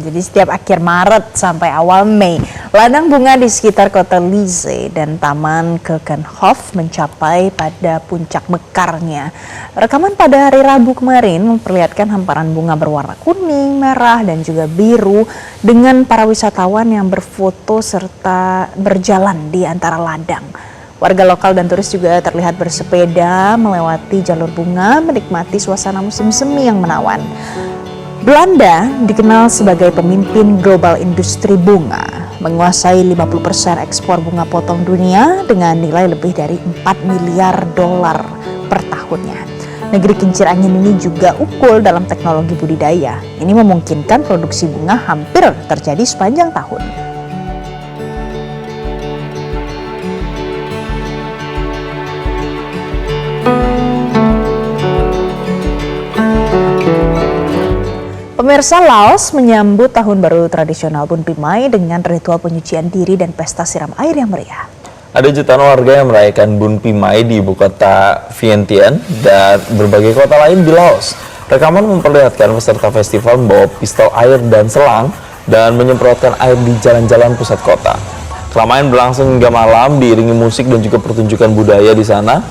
Jadi setiap akhir Maret sampai awal Mei, ladang bunga di sekitar kota Lize dan Taman Keukenhof mencapai pada puncak mekarnya. Rekaman pada hari Rabu kemarin memperlihatkan hamparan bunga berwarna kuning, merah, dan juga biru dengan para wisatawan yang berfoto serta berjalan di antara ladang. Warga lokal dan turis juga terlihat bersepeda melewati jalur bunga menikmati suasana musim semi yang menawan. Belanda dikenal sebagai pemimpin global industri bunga, menguasai 50% ekspor bunga potong dunia dengan nilai lebih dari 4 miliar dolar per tahunnya. Negeri kincir angin ini juga unggul dalam teknologi budidaya. Ini memungkinkan produksi bunga hampir terjadi sepanjang tahun. Pemirsa, Laos menyambut tahun baru tradisional Bun Pimay dengan ritual penyucian diri dan pesta siram air yang meriah. Ada jutaan warga yang merayakan Bun Pimay di ibu kota Vientiane dan berbagai kota lain di Laos. Rekaman memperlihatkan peserta festival membawa pistol air dan selang dan menyemprotkan air di jalan-jalan pusat kota. Keramaian berlangsung hingga malam diiringi musik dan juga pertunjukan budaya di sana.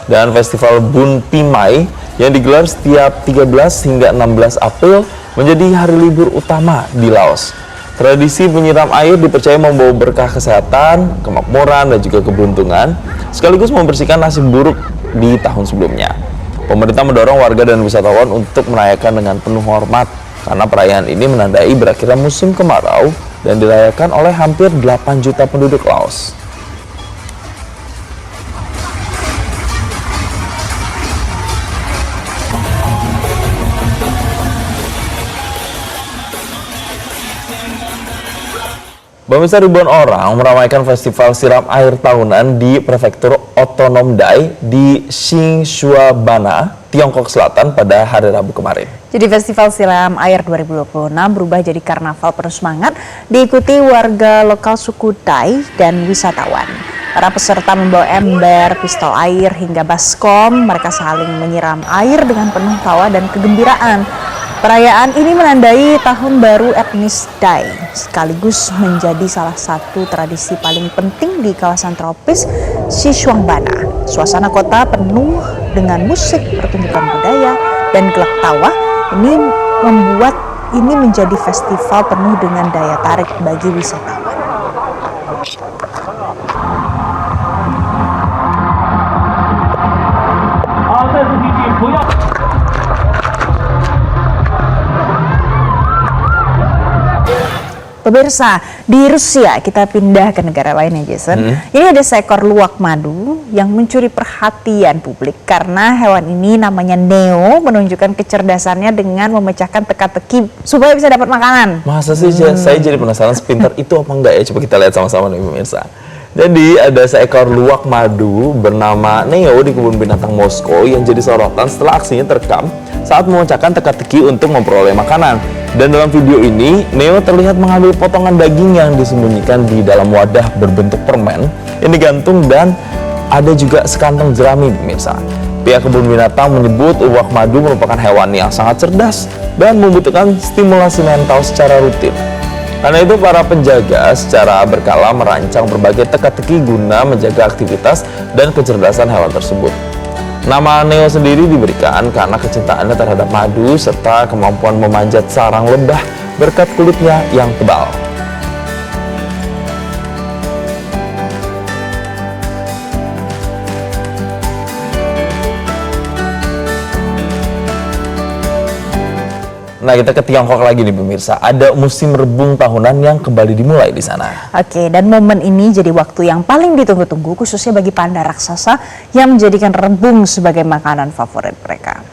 Dan festival Bun Pimay yang digelar setiap 13 hingga 16 April menjadi hari libur utama di Laos. Tradisi penyiram air dipercaya membawa berkah kesehatan, kemakmuran, dan juga keberuntungan, sekaligus membersihkan nasib buruk di tahun sebelumnya. Pemerintah mendorong warga dan wisatawan untuk merayakan dengan penuh hormat, karena perayaan ini menandai berakhirnya musim kemarau dan dirayakan oleh hampir 8 juta penduduk Laos. Pemirsa, ribuan orang meramaikan festival siram air tahunan di Prefektur Otonom Dai di Xingxuabana, Tiongkok Selatan pada hari Rabu kemarin. Jadi festival siram air 2026 berubah jadi karnaval penuh semangat, diikuti warga lokal suku Dai dan wisatawan. Para peserta membawa ember, pistol air hingga baskom. Mereka saling menyiram air dengan penuh tawa dan kegembiraan. Perayaan ini menandai tahun baru etnis Dai, sekaligus menjadi salah satu tradisi paling penting di kawasan tropis Xishuangbanna. Suasana kota penuh dengan musik, pertunjukan budaya, dan gelak tawa. Ini membuat ini menjadi festival penuh dengan daya tarik bagi wisatawan. Pemirsa, di Rusia, kita pindah ke negara lain ya Jason. Ini ada seekor luwak madu yang mencuri perhatian publik karena hewan ini namanya Neo, menunjukkan kecerdasannya dengan memecahkan teka-teki supaya bisa dapat makanan. Masa sih, saya jadi penasaran sepintar itu apa enggak ya? Coba kita lihat sama-sama nih pemirsa. Jadi ada seekor luwak madu bernama Neo di kebun binatang Moskow yang jadi sorotan setelah aksinya terekam saat memecahkan teka-teki untuk memperoleh makanan. Dan dalam video ini, Neo terlihat mengambil potongan daging yang disembunyikan di dalam wadah berbentuk permen yang digantung dan ada juga sekantong jerami pemirsa. Pihak kebun binatang menyebut luwak madu merupakan hewan yang sangat cerdas dan membutuhkan stimulasi mental secara rutin. Karena itu para penjaga secara berkala merancang berbagai teka-teki guna menjaga aktivitas dan kecerdasan hewan tersebut. Nama Neo sendiri diberikan karena kecintaannya terhadap madu serta kemampuan memanjat sarang lebah berkat kulitnya yang tebal. Nah, kita ke Tiongkok lagi nih pemirsa. Ada musim rebung tahunan yang kembali dimulai di sana. Oke, dan momen ini jadi waktu yang paling ditunggu-tunggu khususnya bagi panda raksasa yang menjadikan rebung sebagai makanan favorit mereka.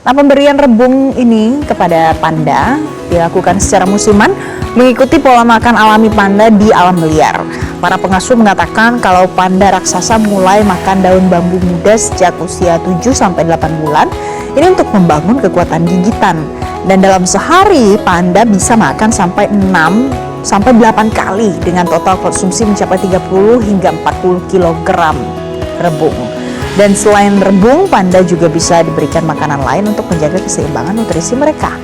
Nah, pemberian rebung ini kepada panda dilakukan secara musiman mengikuti pola makan alami panda di alam liar. Para pengasuh mengatakan kalau panda raksasa mulai makan daun bambu muda sejak usia 7-8 bulan ini untuk membangun kekuatan gigitan. Dan dalam sehari panda bisa makan sampai 6-8 kali dengan total konsumsi mencapai 30 hingga 40 kg rebung. Dan selain rebung, panda juga bisa diberikan makanan lain untuk menjaga keseimbangan nutrisi mereka.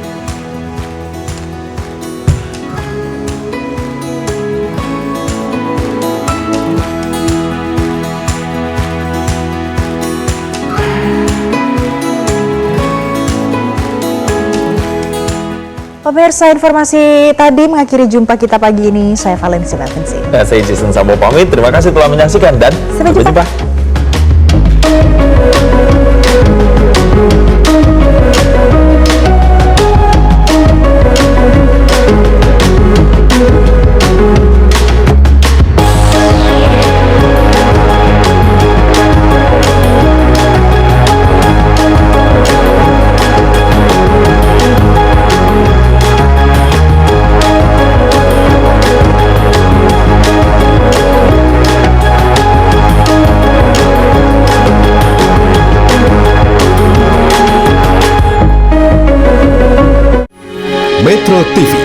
Pemirsa, informasi tadi mengakhiri jumpa kita pagi ini. Saya Valencia Batensi. Dan saya Jason Sambo pamit. Terima kasih telah menyaksikan dan sampai jumpa. Metro TV,